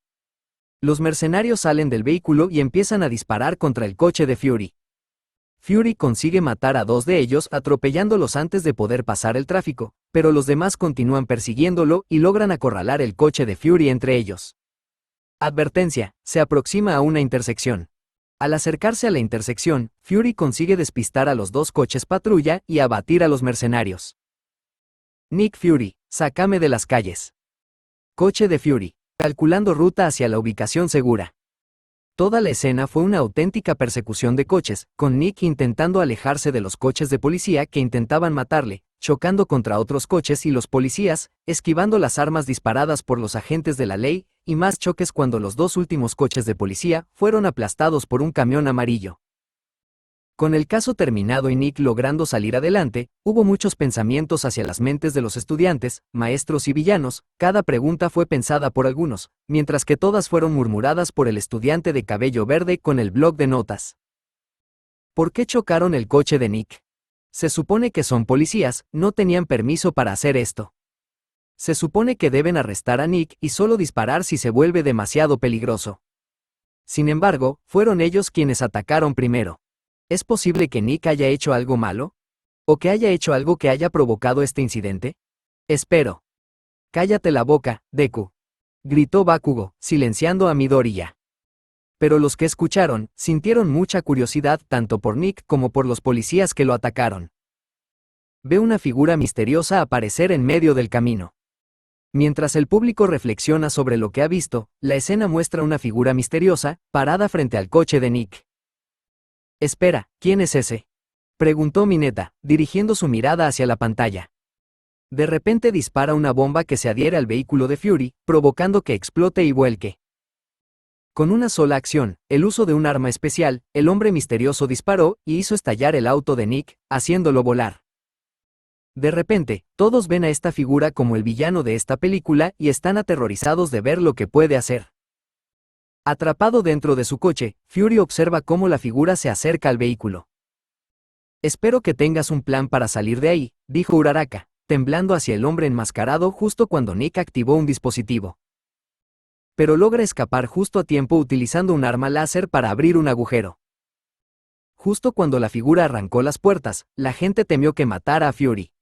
Los mercenarios salen del vehículo y empiezan a disparar contra el coche de Fury. Fury consigue matar a 2 de ellos atropellándolos antes de poder pasar el tráfico, pero los demás continúan persiguiéndolo y logran acorralar el coche de Fury entre ellos. Advertencia: se aproxima a una intersección. Al acercarse a la intersección, Fury consigue despistar a los 2 coches patrulla y abatir a los mercenarios. Nick Fury, sácame de las calles. Coche de Fury, calculando ruta hacia la ubicación segura. Toda la escena fue una auténtica persecución de coches, con Nick intentando alejarse de los coches de policía que intentaban matarle, chocando contra otros coches y los policías, esquivando las armas disparadas por los agentes de la ley, y más choques cuando los 2 últimos coches de policía fueron aplastados por un camión amarillo. Con el caso terminado y Nick logrando salir adelante, hubo muchos pensamientos hacia las mentes de los estudiantes, maestros y villanos. Cada pregunta fue pensada por algunos, mientras que todas fueron murmuradas por el estudiante de cabello verde con el bloc de notas. ¿Por qué chocaron el coche de Nick? Se supone que son policías, no tenían permiso para hacer esto. Se supone que deben arrestar a Nick y solo disparar si se vuelve demasiado peligroso. Sin embargo, fueron ellos quienes atacaron primero. ¿Es posible que Nick haya hecho algo malo? ¿O que haya hecho algo que haya provocado este incidente? Espero. Cállate la boca, Deku. Gritó Bakugo, silenciando a Midoriya. Pero los que escucharon, sintieron mucha curiosidad tanto por Nick como por los policías que lo atacaron. Ve una figura misteriosa aparecer en medio del camino. Mientras el público reflexiona sobre lo que ha visto, la escena muestra una figura misteriosa, parada frente al coche de Nick. Espera, ¿quién es ese? Preguntó Mineta, dirigiendo su mirada hacia la pantalla. De repente dispara una bomba que se adhiere al vehículo de Fury, provocando que explote y vuelque. Con una sola acción, el uso de un arma especial, el hombre misterioso disparó y hizo estallar el auto de Nick, haciéndolo volar. De repente, todos ven a esta figura como el villano de esta película y están aterrorizados de ver lo que puede hacer. Atrapado dentro de su coche, Fury observa cómo la figura se acerca al vehículo. Espero que tengas un plan para salir de ahí, dijo Uraraka, temblando hacia el hombre enmascarado justo cuando Nick activó un dispositivo. Pero logra escapar justo a tiempo utilizando un arma láser para abrir un agujero. Justo cuando la figura arrancó las puertas, la gente temió que matara a Fury.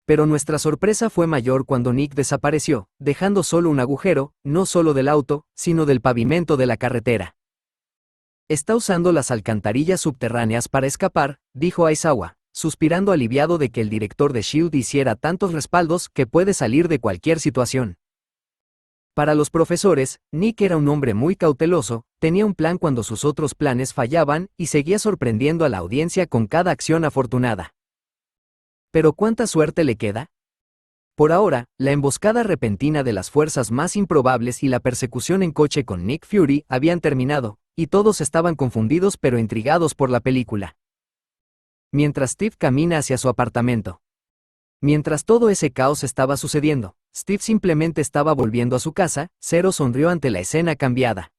Pero nuestra sorpresa fue mayor cuando Nick desapareció, dejando solo un agujero, no solo del auto, sino del pavimento de la carretera. Está usando las alcantarillas subterráneas para escapar, dijo Aizawa, suspirando aliviado de que el director de S.H.I.E.L.D. hiciera tantos respaldos que puede salir de cualquier situación. Para los profesores, Nick era un hombre muy cauteloso, tenía un plan cuando sus otros planes fallaban y seguía sorprendiendo a la audiencia con cada acción afortunada. ¿Pero cuánta suerte le queda? Por ahora, la emboscada repentina de las fuerzas más improbables y la persecución en coche con Nick Fury habían terminado, y todos estaban confundidos pero intrigados por la película. Mientras Steve camina hacia su apartamento. Mientras todo ese caos estaba sucediendo, Steve simplemente estaba volviendo a su casa. Zero sonrió ante la escena cambiada.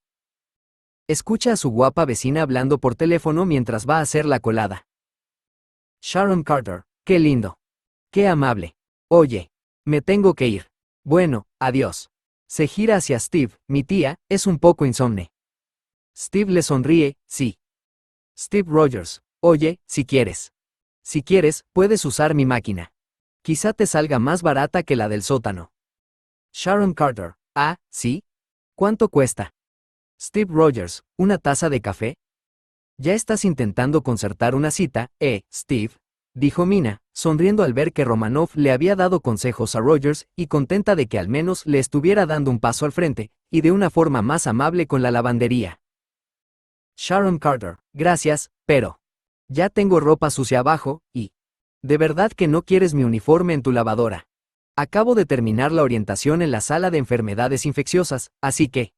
Escucha a su guapa vecina hablando por teléfono mientras va a hacer la colada. Sharon Carter. Qué lindo. Qué amable. Oye, me tengo que ir. Bueno, adiós. Se gira hacia Steve. Mi tía es un poco insomne. Steve le sonríe. Sí. Steve Rogers. Oye, si quieres. Si quieres, puedes usar mi máquina. Quizá te salga más barata que la del sótano. Sharon Carter. Ah, ¿sí? ¿Cuánto cuesta? Steve Rogers. ¿Una taza de café? ¿Ya estás intentando concertar una cita, Steve? Dijo Mina, sonriendo al ver que Romanoff le había dado consejos a Rogers y contenta de que al menos le estuviera dando un paso al frente, y de una forma más amable con la lavandería. Sharon Carter, gracias, pero ya tengo ropa sucia abajo, y ¿de verdad que no quieres mi uniforme en tu lavadora? Acabo de terminar la orientación en la sala de enfermedades infecciosas, así que...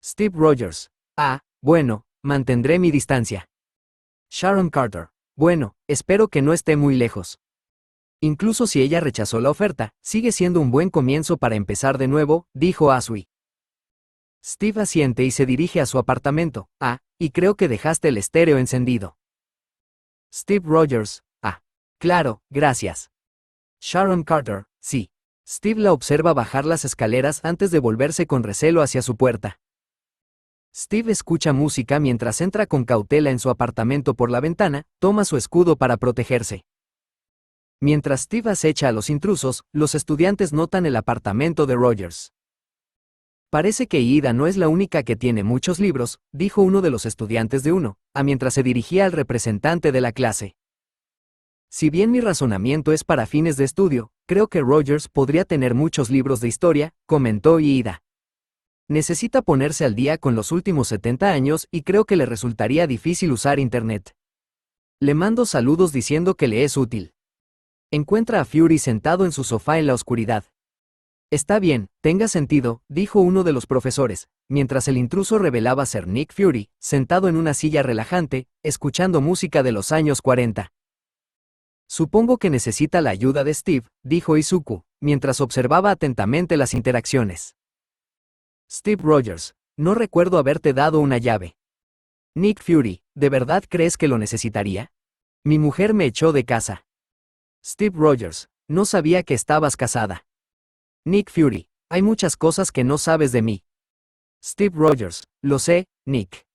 Steve Rogers. Ah, bueno, mantendré mi distancia. Sharon Carter. Bueno, espero que no esté muy lejos. Incluso si ella rechazó la oferta, sigue siendo un buen comienzo para empezar de nuevo, dijo Asui. Steve asiente y se dirige a su apartamento. Y creo que dejaste el estéreo encendido. Steve Rogers. Claro, gracias. Sharon Carter. Sí. Steve la observa bajar las escaleras antes de volverse con recelo hacia su puerta. Steve escucha música mientras entra con cautela en su apartamento por la ventana, toma su escudo para protegerse. Mientras Steve acecha a los intrusos, los estudiantes notan el apartamento de Rogers. Parece que Ida no es la única que tiene muchos libros, dijo uno de los estudiantes de uno, mientras se dirigía al representante de la clase. Si bien mi razonamiento es para fines de estudio, creo que Rogers podría tener muchos libros de historia, comentó Ida. Necesita ponerse al día con los últimos 70 años y creo que le resultaría difícil usar Internet. Le mando saludos diciendo que le es útil. Encuentra a Fury sentado en su sofá en la oscuridad. Está bien, tenga sentido, dijo uno de los profesores, mientras el intruso revelaba ser Nick Fury, sentado en una silla relajante, escuchando música de los años 40. Supongo que necesita la ayuda de Steve, dijo Izuku, mientras observaba atentamente las interacciones. Steve Rogers, no recuerdo haberte dado una llave. Nick Fury, ¿de verdad crees que lo necesitaría? Mi mujer me echó de casa. Steve Rogers, no sabía que estabas casada. Nick Fury, hay muchas cosas que no sabes de mí. Steve Rogers, lo sé, Nick.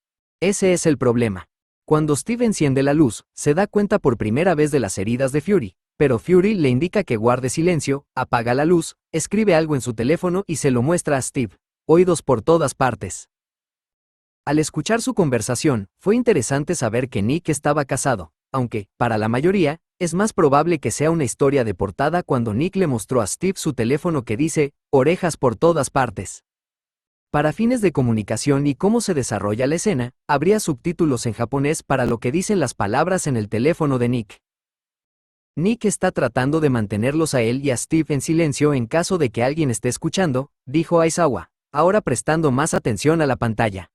Ese es el problema. Cuando Steve enciende la luz, se da cuenta por primera vez de las heridas de Fury, pero Fury le indica que guarde silencio, apaga la luz, escribe algo en su teléfono y se lo muestra a Steve. Oídos por todas partes. Al escuchar su conversación, fue interesante saber que Nick estaba casado, aunque, para la mayoría, es más probable que sea una historia de portada cuando Nick le mostró a Steve su teléfono que dice, orejas por todas partes. Para fines de comunicación y cómo se desarrolla la escena, habría subtítulos en japonés para lo que dicen las palabras en el teléfono de Nick. Nick está tratando de mantenerlos a él y a Steve en silencio en caso de que alguien esté escuchando, dijo Aizawa, ahora prestando más atención a la pantalla.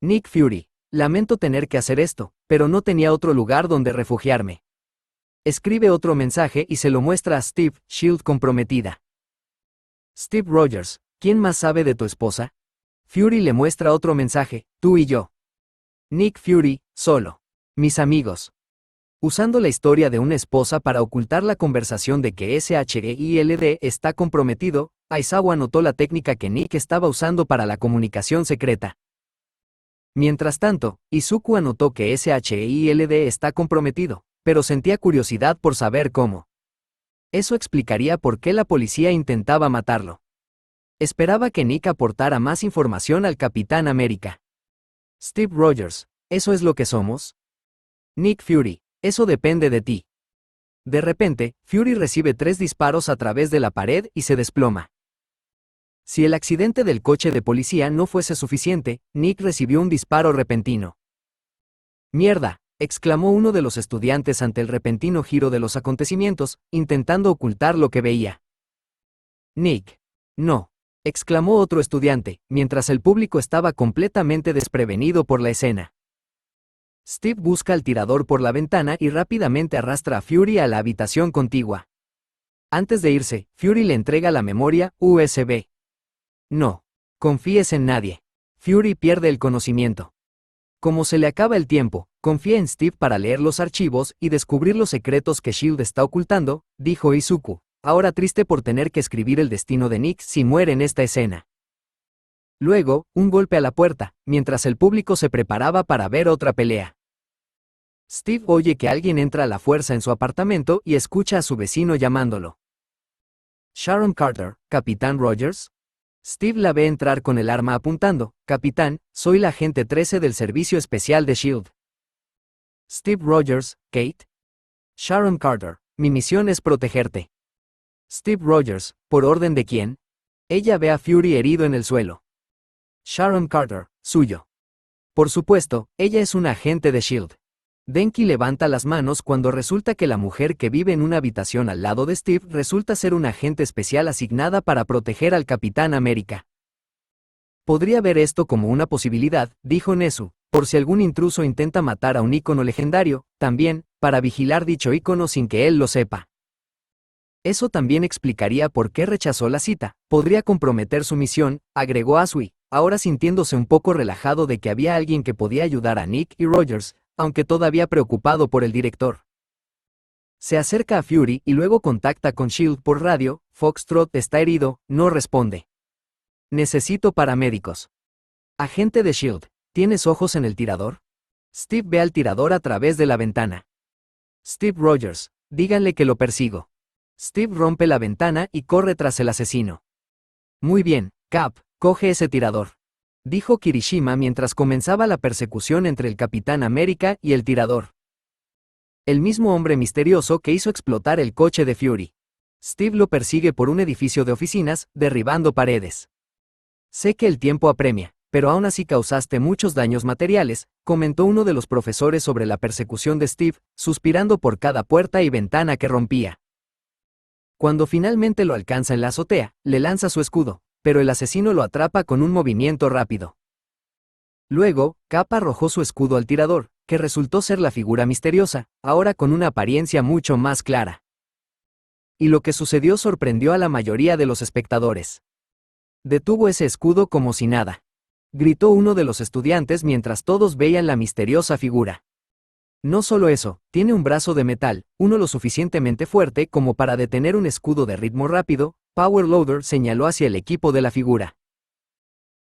Nick Fury, lamento tener que hacer esto, pero no tenía otro lugar donde refugiarme. Escribe otro mensaje y se lo muestra a Steve, Shield comprometida. Steve Rogers, ¿quién más sabe de tu esposa? Fury le muestra otro mensaje, tú y yo. Nick Fury, solo. Mis amigos. Usando la historia de una esposa para ocultar la conversación de que SHILD está comprometido, Aizawa notó la técnica que Nick estaba usando para la comunicación secreta. Mientras tanto, Izuku anotó que SHILD está comprometido, pero sentía curiosidad por saber cómo. Eso explicaría por qué la policía intentaba matarlo. Esperaba que Nick aportara más información al Capitán América. Steve Rogers, ¿eso es lo que somos? Nick Fury, eso depende de ti. De repente, Fury recibe 3 disparos a través de la pared y se desploma. Si el accidente del coche de policía no fuese suficiente, Nick recibió un disparo repentino. ¡Mierda!, exclamó uno de los estudiantes ante el repentino giro de los acontecimientos, intentando ocultar lo que veía. Nick. No, exclamó otro estudiante, mientras el público estaba completamente desprevenido por la escena. Steve busca al tirador por la ventana y rápidamente arrastra a Fury a la habitación contigua. Antes de irse, Fury le entrega la memoria USB. No confíes en nadie. Fury pierde el conocimiento. Como se le acaba el tiempo, confía en Steve para leer los archivos y descubrir los secretos que SHIELD está ocultando, dijo Izuku, ahora triste por tener que escribir el destino de Nick si muere en esta escena. Luego, un golpe a la puerta, mientras el público se preparaba para ver otra pelea. Steve oye que alguien entra a la fuerza en su apartamento y escucha a su vecino llamándolo. Sharon Carter, Capitán Rogers. Steve la ve entrar con el arma apuntando. Capitán, soy la agente 13 del Servicio Especial de SHIELD. Steve Rogers, Kate. Sharon Carter, mi misión es protegerte. Steve Rogers, ¿por orden de quién? Ella ve a Fury herido en el suelo. Sharon Carter, suyo. Por supuesto, ella es una agente de SHIELD. Denki levanta las manos cuando resulta que la mujer que vive en una habitación al lado de Steve resulta ser una agente especial asignada para proteger al Capitán América. Podría ver esto como una posibilidad, dijo Nezu, por si algún intruso intenta matar a un ícono legendario, también, para vigilar dicho ícono sin que él lo sepa. Eso también explicaría por qué rechazó la cita, podría comprometer su misión, agregó Asui, ahora sintiéndose un poco relajado de que había alguien que podía ayudar a Nick y Rogers, aunque todavía preocupado por el director. Se acerca a Fury y luego contacta con S.H.I.E.L.D. por radio. Foxtrot está herido, no responde. Necesito paramédicos. Agente de S.H.I.E.L.D., ¿tienes ojos en el tirador? Steve ve al tirador a través de la ventana. Steve Rogers, díganle que lo persigo. Steve rompe la ventana y corre tras el asesino. Muy bien, Cap, coge ese tirador, dijo Kirishima mientras comenzaba la persecución entre el Capitán América y el tirador. El mismo hombre misterioso que hizo explotar el coche de Fury. Steve lo persigue por un edificio de oficinas, derribando paredes. Sé que el tiempo apremia, pero aún así causaste muchos daños materiales, comentó uno de los profesores sobre la persecución de Steve, suspirando por cada puerta y ventana que rompía. Cuando finalmente lo alcanza en la azotea, le lanza su escudo, pero el asesino lo atrapa con un movimiento rápido. Luego, Cap arrojó su escudo al tirador, que resultó ser la figura misteriosa, ahora con una apariencia mucho más clara. Y lo que sucedió sorprendió a la mayoría de los espectadores. Detuvo ese escudo como si nada, gritó uno de los estudiantes mientras todos veían la misteriosa figura. No solo eso, tiene un brazo de metal, uno lo suficientemente fuerte como para detener un escudo de ritmo rápido. Power Loader señaló hacia el equipo de la figura.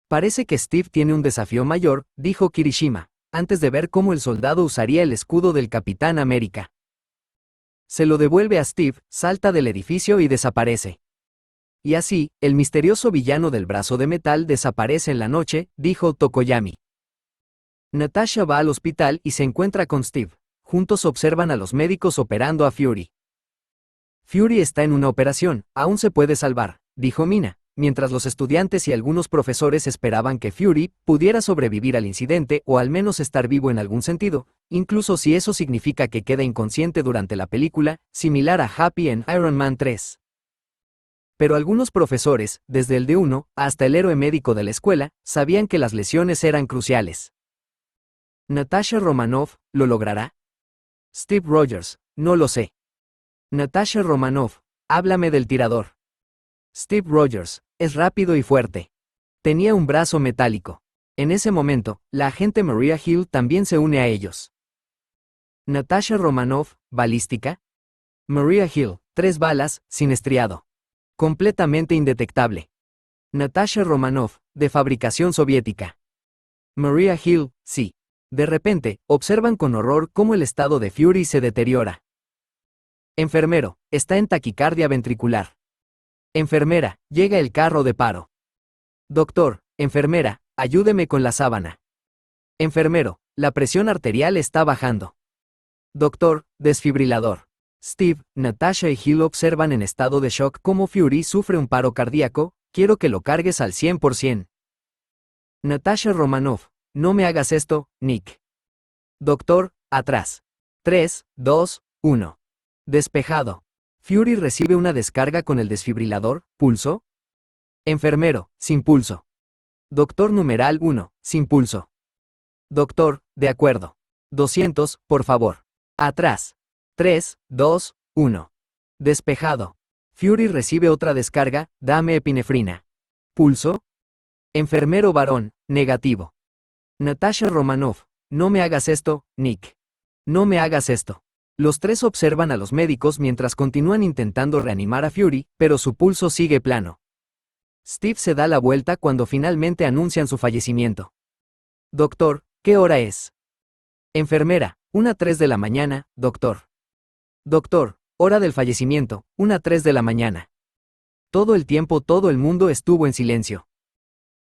Parece que Steve tiene un desafío mayor, dijo Kirishima, antes de ver cómo el soldado usaría el escudo del Capitán América. Se lo devuelve a Steve, salta del edificio y desaparece. Y así, el misterioso villano del brazo de metal desaparece en la noche, dijo Tokoyami. Natasha va al hospital y se encuentra con Steve. Juntos observan a los médicos operando a Fury. Fury está en una operación, aún se puede salvar, dijo Mina, mientras los estudiantes y algunos profesores esperaban que Fury pudiera sobrevivir al incidente o al menos estar vivo en algún sentido, incluso si eso significa que queda inconsciente durante la película, similar a Happy en Iron Man 3. Pero algunos profesores, desde el D1 hasta el héroe médico de la escuela, sabían que las lesiones eran cruciales. Natasha Romanoff, ¿lo logrará? Steve Rogers, no lo sé. Natasha Romanoff, háblame del tirador. Steve Rogers, es rápido y fuerte. Tenía un brazo metálico. En ese momento, la agente Maria Hill también se une a ellos. Natasha Romanoff, balística. Maria Hill, 3 balas, sin estriado. Completamente indetectable. Natasha Romanoff, de fabricación soviética. Maria Hill, sí. De repente, observan con horror cómo el estado de Fury se deteriora. Enfermero, está en taquicardia ventricular. Enfermera, llega el carro de paro. Doctor, enfermera, ayúdeme con la sábana. Enfermero, la presión arterial está bajando. Doctor, desfibrilador. Steve, Natasha y Hill observan en estado de shock cómo Fury sufre un paro cardíaco. Quiero que lo cargues al 100%. Natasha Romanoff, no me hagas esto, Nick. Doctor, atrás. 3, 2, 1. Despejado. Fury recibe una descarga con el desfibrilador. ¿Pulso? Enfermero, sin pulso. Doctor numeral 1, sin pulso. Doctor, de acuerdo. 200, por favor. Atrás. 3, 2, 1. Despejado. Fury recibe otra descarga. Dame epinefrina. ¿Pulso? Enfermero varón, negativo. Natasha Romanoff, no me hagas esto, Nick. No me hagas esto. Los tres observan a los médicos mientras continúan intentando reanimar a Fury, pero su pulso sigue plano. Steve se da la vuelta cuando finalmente anuncian su fallecimiento. Doctor, ¿qué hora es? Enfermera, 1:03 de la mañana, doctor. Doctor, hora del fallecimiento, 1:03 de la mañana. Todo el tiempo todo el mundo estuvo en silencio.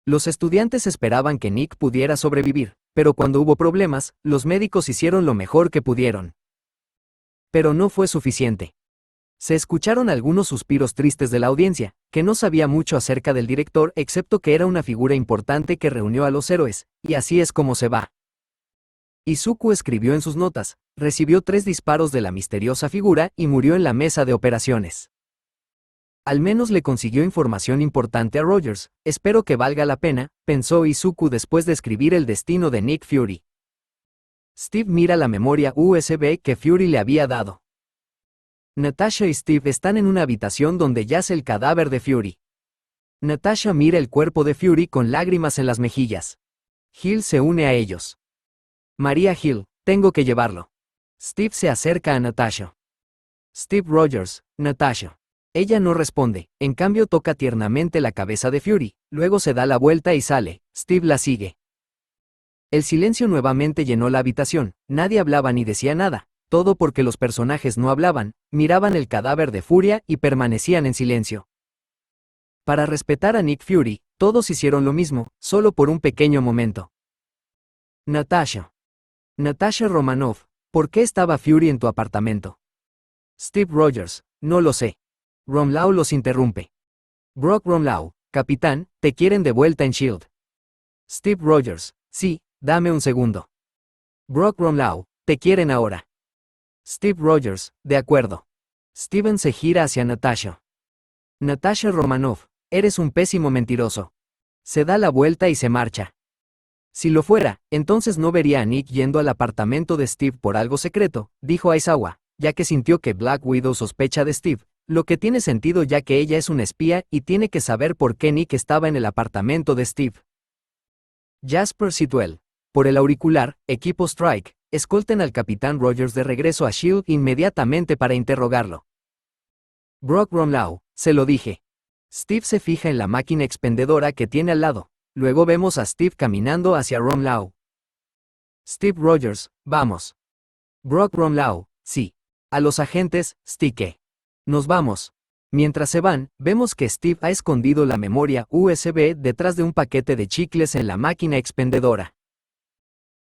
Los estudiantes esperaban que Nick pudiera sobrevivir, pero cuando hubo problemas, los médicos hicieron lo mejor que pudieron. Pero no fue suficiente. Se escucharon algunos suspiros tristes de la audiencia, que no sabía mucho acerca del director excepto que era una figura importante que reunió a los héroes, y así es como se va. Izuku escribió en sus notas, recibió 3 disparos de la misteriosa figura y murió en la mesa de operaciones. Al menos le consiguió información importante a Rogers, espero que valga la pena, pensó Izuku después de escribir el destino de Nick Fury. Steve mira la memoria USB que Fury le había dado. Natasha y Steve están en una habitación donde yace el cadáver de Fury. Natasha mira el cuerpo de Fury con lágrimas en las mejillas. Hill se une a ellos. María Hill, tengo que llevarlo. Steve se acerca a Natasha. Steve Rogers, Natasha. Ella no responde, en cambio toca tiernamente la cabeza de Fury, luego se da la vuelta y sale. Steve la sigue. El silencio nuevamente llenó la habitación, nadie hablaba ni decía nada, todo porque los personajes no hablaban, miraban el cadáver de Furia y permanecían en silencio. Para respetar a Nick Fury, todos hicieron lo mismo, solo por un pequeño momento. Natasha. Natasha Romanoff, ¿por qué estaba Fury en tu apartamento? Steve Rogers, no lo sé. Romlau los interrumpe. Brock Romlau, capitán, te quieren de vuelta en S.H.I.E.L.D. Steve Rogers, sí, dame un segundo. Brock Romlau, te quieren ahora. Steve Rogers, de acuerdo. Steven se gira hacia Natasha. Natasha Romanoff, eres un pésimo mentiroso. Se da la vuelta y se marcha. Si lo fuera, entonces no vería a Nick yendo al apartamento de Steve por algo secreto, dijo Aizawa, ya que sintió que Black Widow sospecha de Steve, lo que tiene sentido ya que ella es una espía y tiene que saber por qué Nick estaba en el apartamento de Steve. Jasper Sitwell. Por el auricular, equipo Strike, escolten al Capitán Rogers de regreso a S.H.I.E.L.D. inmediatamente para interrogarlo. Brock Romlau, se lo dije. Steve se fija en la máquina expendedora que tiene al lado. Luego vemos a Steve caminando hacia Romlau. Steve Rogers, vamos. Brock Romlau, sí. A los agentes, Stick. Nos vamos. Mientras se van, vemos que Steve ha escondido la memoria USB detrás de un paquete de chicles en la máquina expendedora.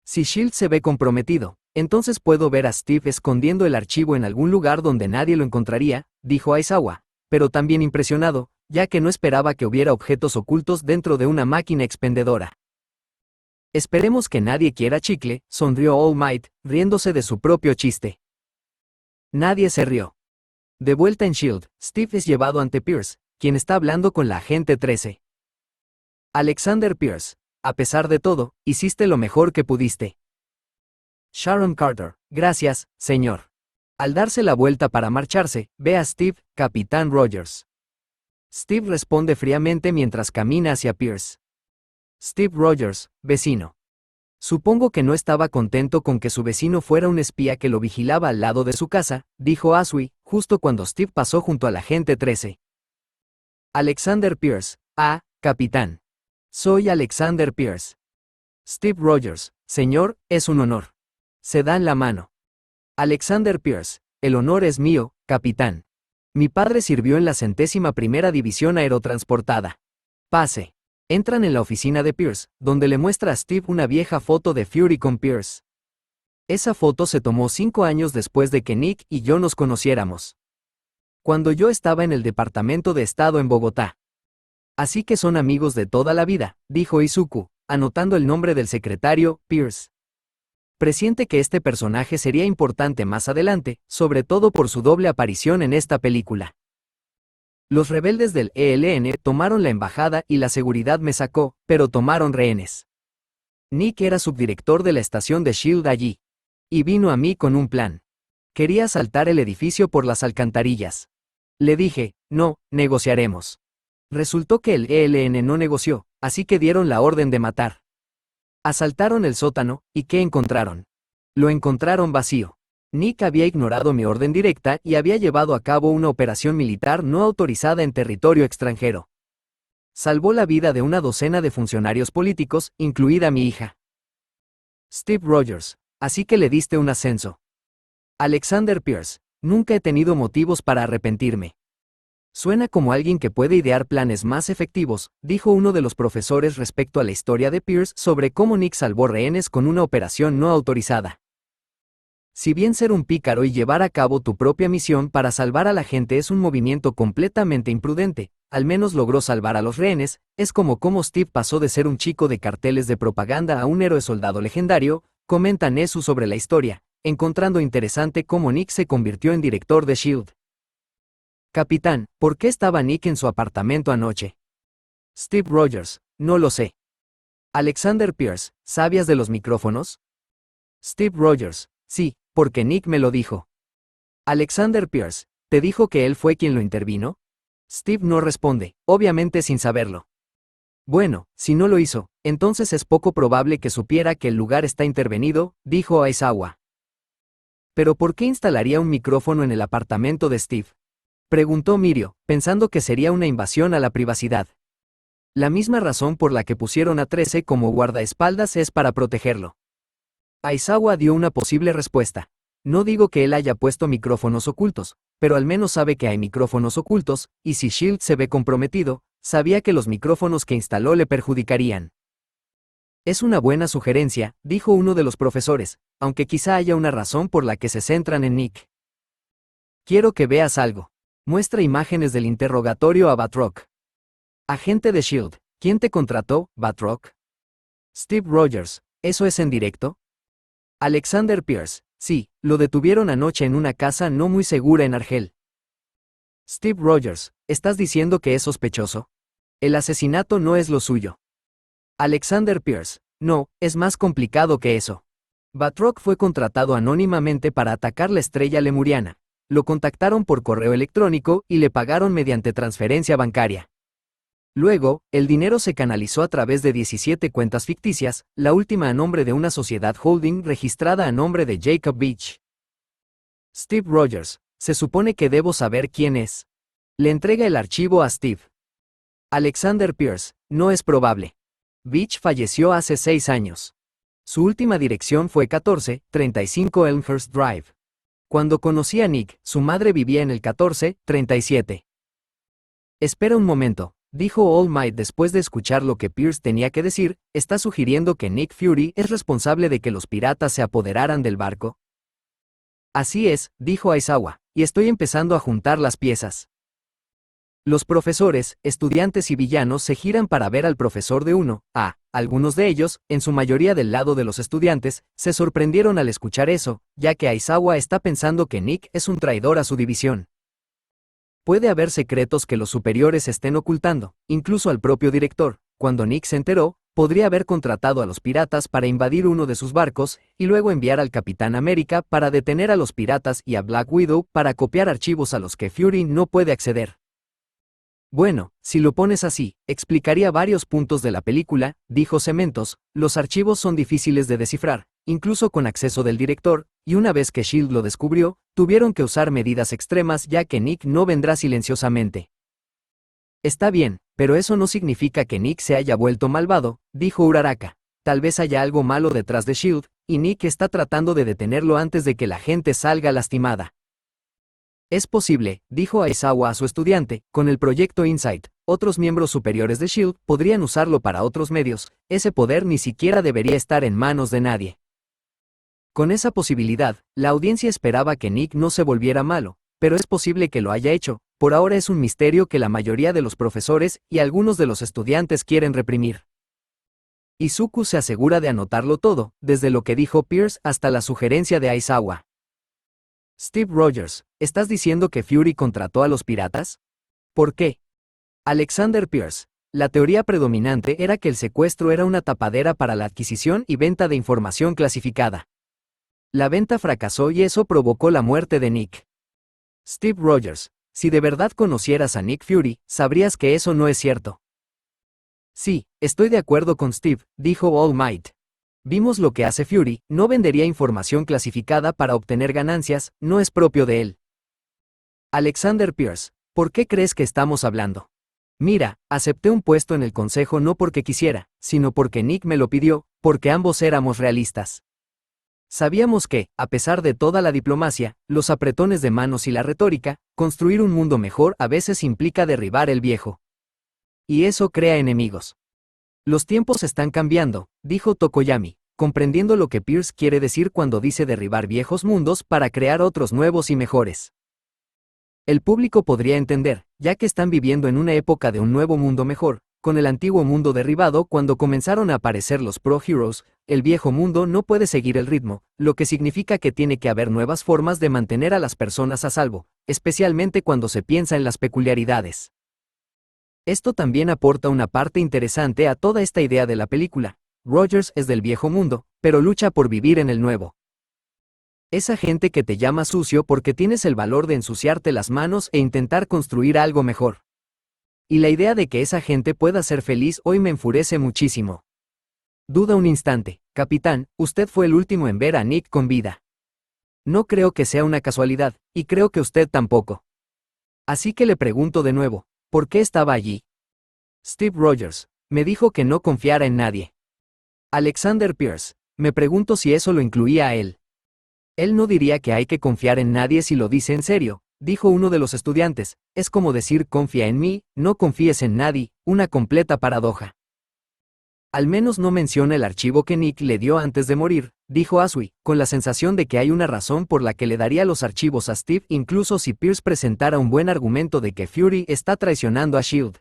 Si S.H.I.E.L.D. se ve comprometido, entonces puedo ver a Steve escondiendo el archivo en algún lugar donde nadie lo encontraría, dijo Aizawa, pero también impresionado, ya que no esperaba que hubiera objetos ocultos dentro de una máquina expendedora. Esperemos que nadie quiera chicle, sonrió All Might, riéndose de su propio chiste. Nadie se rió. De vuelta en S.H.I.E.L.D., Steve es llevado ante Pierce, quien está hablando con la agente 13. Alexander Pierce, a pesar de todo, hiciste lo mejor que pudiste. Sharon Carter, gracias, señor. Al darse la vuelta para marcharse, ve a Steve, Capitán Rogers. Steve responde fríamente mientras camina hacia Pierce. Steve Rogers, vecino. Supongo que no estaba contento con que su vecino fuera un espía que lo vigilaba al lado de su casa, dijo Asui, justo cuando Steve pasó junto al agente 13. Alexander Pierce, capitán. Soy Alexander Pierce. Steve Rogers, señor, es un honor. Se dan la mano. Alexander Pierce, el honor es mío, capitán. Mi padre sirvió en la 101ª División Aerotransportada. Pase. Entran en la oficina de Pierce, donde le muestra a Steve una vieja foto de Fury con Pierce. Esa foto se tomó 5 años después de que Nick y yo nos conociéramos. Cuando yo estaba en el Departamento de Estado en Bogotá. Así que son amigos de toda la vida, dijo Izuku, anotando el nombre del secretario, Pierce. Presiente que este personaje sería importante más adelante, sobre todo por su doble aparición en esta película. Los rebeldes del ELN tomaron la embajada y la seguridad me sacó, pero tomaron rehenes. Nick era subdirector de la estación de S.H.I.E.L.D. allí. Y vino a mí con un plan. Quería asaltar el edificio por las alcantarillas. Le dije, no, negociaremos. Resultó que el ELN no negoció, así que dieron la orden de matar. Asaltaron el sótano, ¿y qué encontraron? Lo encontraron vacío. Nick había ignorado mi orden directa y había llevado a cabo una operación militar no autorizada en territorio extranjero. Salvó la vida de una docena de funcionarios políticos, incluida mi hija. Steve Rogers, así que le diste un ascenso. Alexander Pierce, nunca he tenido motivos para arrepentirme. Suena como alguien que puede idear planes más efectivos, dijo uno de los profesores respecto a la historia de Pierce sobre cómo Nick salvó rehenes con una operación no autorizada. Si bien ser un pícaro y llevar a cabo tu propia misión para salvar a la gente es un movimiento completamente imprudente, al menos logró salvar a los rehenes, es como cómo Steve pasó de ser un chico de carteles de propaganda a un héroe soldado legendario, comenta Nezu sobre la historia, encontrando interesante cómo Nick se convirtió en director de S.H.I.E.L.D. Capitán, ¿por qué estaba Nick en su apartamento anoche? Steve Rogers, no lo sé. Alexander Pierce, ¿sabías de los micrófonos? Steve Rogers: sí, porque Nick me lo dijo. Alexander Pierce: ¿te dijo que él fue quien lo intervino? Steve no responde, obviamente sin saberlo. Bueno, si no lo hizo, entonces es poco probable que supiera que el lugar está intervenido, dijo Aizawa. ¿Pero por qué instalaría un micrófono en el apartamento de Steve?, preguntó Mirio, pensando que sería una invasión a la privacidad. La misma razón por la que pusieron a 13 como guardaespaldas es para protegerlo. Aizawa dio una posible respuesta. No digo que él haya puesto micrófonos ocultos, pero al menos sabe que hay micrófonos ocultos, y si Shield se ve comprometido, sabía que los micrófonos que instaló le perjudicarían. Es una buena sugerencia, dijo uno de los profesores, aunque quizá haya una razón por la que se centran en Nick. Quiero que veas algo. Muestra imágenes del interrogatorio a Batroc. Agente de Shield, ¿quién te contrató, Batroc? Steve Rogers: ¿eso es en directo? Alexander Pierce: sí, lo detuvieron anoche en una casa no muy segura en Argel. Steve Rogers: ¿estás diciendo que es sospechoso? El asesinato no es lo suyo. Alexander Pierce: no, es más complicado que eso. Batroc fue contratado anónimamente para atacar la estrella lemuriana. Lo contactaron por correo electrónico y le pagaron mediante transferencia bancaria. Luego, el dinero se canalizó a través de 17 cuentas ficticias, la última a nombre de una sociedad holding registrada a nombre de Jacob Beach. Steve Rogers: se supone que debo saber quién es. Le entrega el archivo a Steve. Alexander Pierce: no es probable. Beach falleció hace 6 años. Su última dirección fue 1435 Elmhurst Drive. Cuando conocí a Nick, su madre vivía en el 1437. Espera un momento, dijo All Might después de escuchar lo que Pierce tenía que decir. ¿Está sugiriendo que Nick Fury es responsable de que los piratas se apoderaran del barco? Así es, dijo Aizawa, y estoy empezando a juntar las piezas. Los profesores, estudiantes y villanos se giran para ver al profesor de uno. Algunos de ellos, en su mayoría del lado de los estudiantes, se sorprendieron al escuchar eso, ya que Aizawa está pensando que Nick es un traidor a su división. Puede haber secretos que los superiores estén ocultando, incluso al propio director. Cuando Nick se enteró, podría haber contratado a los piratas para invadir uno de sus barcos, y luego enviar al Capitán América para detener a los piratas y a Black Widow para copiar archivos a los que Fury no puede acceder. Bueno, si lo pones así, explicaría varios puntos de la película, dijo Cementos. Los archivos son difíciles de descifrar, incluso con acceso del director, y una vez que Shield lo descubrió, tuvieron que usar medidas extremas ya que Nick no vendrá silenciosamente. Está bien, pero eso no significa que Nick se haya vuelto malvado, dijo Uraraka. Tal vez haya algo malo detrás de Shield, y Nick está tratando de detenerlo antes de que la gente salga lastimada. Es posible, dijo Aizawa a su estudiante, con el proyecto Insight, otros miembros superiores de Shield podrían usarlo para otros medios. Ese poder ni siquiera debería estar en manos de nadie. Con esa posibilidad, la audiencia esperaba que Nick no se volviera malo, pero es posible que lo haya hecho. Por ahora es un misterio que la mayoría de los profesores y algunos de los estudiantes quieren reprimir. Izuku se asegura de anotarlo todo, desde lo que dijo Pierce hasta la sugerencia de Aizawa. Steve Rogers: ¿estás diciendo que Fury contrató a los piratas? ¿Por qué? Alexander Pierce: la teoría predominante era que el secuestro era una tapadera para la adquisición y venta de información clasificada. La venta fracasó y eso provocó la muerte de Nick. Steve Rogers: si de verdad conocieras a Nick Fury, sabrías que eso no es cierto. Sí, estoy de acuerdo con Steve, dijo All Might. Vimos lo que hace Fury, no vendería información clasificada para obtener ganancias, no es propio de él. Alexander Pierce: ¿por qué crees que estamos hablando? Mira, acepté un puesto en el consejo no porque quisiera, sino porque Nick me lo pidió, porque ambos éramos realistas. Sabíamos que, a pesar de toda la diplomacia, los apretones de manos y la retórica, construir un mundo mejor a veces implica derribar el viejo. Y eso crea enemigos. Los tiempos están cambiando, dijo Tokoyami, comprendiendo lo que Pierce quiere decir cuando dice derribar viejos mundos para crear otros nuevos y mejores. El público podría entender, ya que están viviendo en una época de un nuevo mundo mejor, con el antiguo mundo derribado cuando comenzaron a aparecer los Pro-Heroes. El viejo mundo no puede seguir el ritmo, lo que significa que tiene que haber nuevas formas de mantener a las personas a salvo, especialmente cuando se piensa en las peculiaridades. Esto también aporta una parte interesante a toda esta idea de la película. Rogers es del viejo mundo, pero lucha por vivir en el nuevo. Esa gente que te llama sucio porque tienes el valor de ensuciarte las manos e intentar construir algo mejor. Y la idea de que esa gente pueda ser feliz hoy me enfurece muchísimo. Duda un instante, capitán, usted fue el último en ver a Nick con vida. No creo que sea una casualidad, y creo que usted tampoco. Así que le pregunto de nuevo, ¿por qué estaba allí? Steve Rogers, me dijo que no confiara en nadie. Alexander Pierce, me pregunto si eso lo incluía a él. Él no diría que hay que confiar en nadie si lo dice en serio, dijo uno de los estudiantes, es como decir confía en mí, no confíes en nadie, una completa paradoja. Al menos no menciona el archivo que Nick le dio antes de morir, dijo Asui, con la sensación de que hay una razón por la que le daría los archivos a Steve incluso si Pierce presentara un buen argumento de que Fury está traicionando a S.H.I.E.L.D.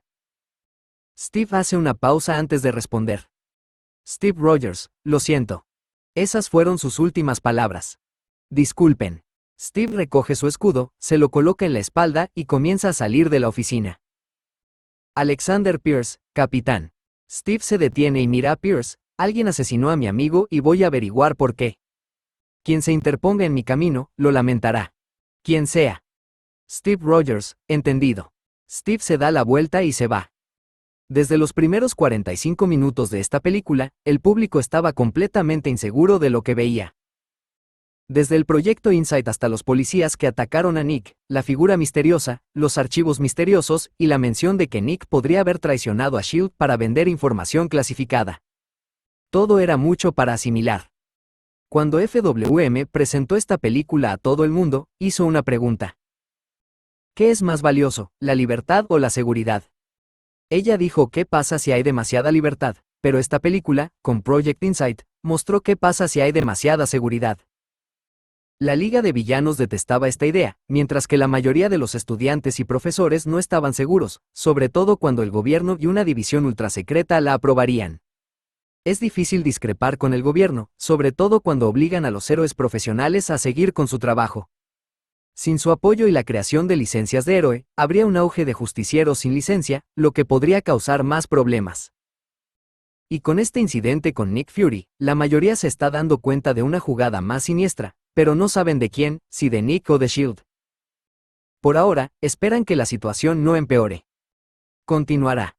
Steve hace una pausa antes de responder. Steve Rogers, lo siento. Esas fueron sus últimas palabras. Disculpen. Steve recoge su escudo, se lo coloca en la espalda y comienza a salir de la oficina. Alexander Pierce, capitán. Steve se detiene y mira a Pierce, alguien asesinó a mi amigo y voy a averiguar por qué. Quien se interponga en mi camino, lo lamentará. Quien sea. Steve Rogers, entendido. Steve se da la vuelta y se va. Desde los primeros 45 minutos de esta película, el público estaba completamente inseguro de lo que veía. Desde el proyecto Insight hasta los policías que atacaron a Nick, la figura misteriosa, los archivos misteriosos y la mención de que Nick podría haber traicionado a S.H.I.E.L.D. para vender información clasificada. Todo era mucho para asimilar. Cuando FWM presentó esta película a todo el mundo, hizo una pregunta. ¿Qué es más valioso, la libertad o la seguridad? Ella dijo qué pasa si hay demasiada libertad, pero esta película, con Project Insight, mostró qué pasa si hay demasiada seguridad. La Liga de Villanos detestaba esta idea, mientras que la mayoría de los estudiantes y profesores no estaban seguros, sobre todo cuando el gobierno y una división ultrasecreta la aprobarían. Es difícil discrepar con el gobierno, sobre todo cuando obligan a los héroes profesionales a seguir con su trabajo. Sin su apoyo y la creación de licencias de héroe, habría un auge de justicieros sin licencia, lo que podría causar más problemas. Y con este incidente con Nick Fury, la mayoría se está dando cuenta de una jugada más siniestra, pero no saben de quién, si de Nick o de S.H.I.E.L.D. Por ahora, esperan que la situación no empeore. Continuará.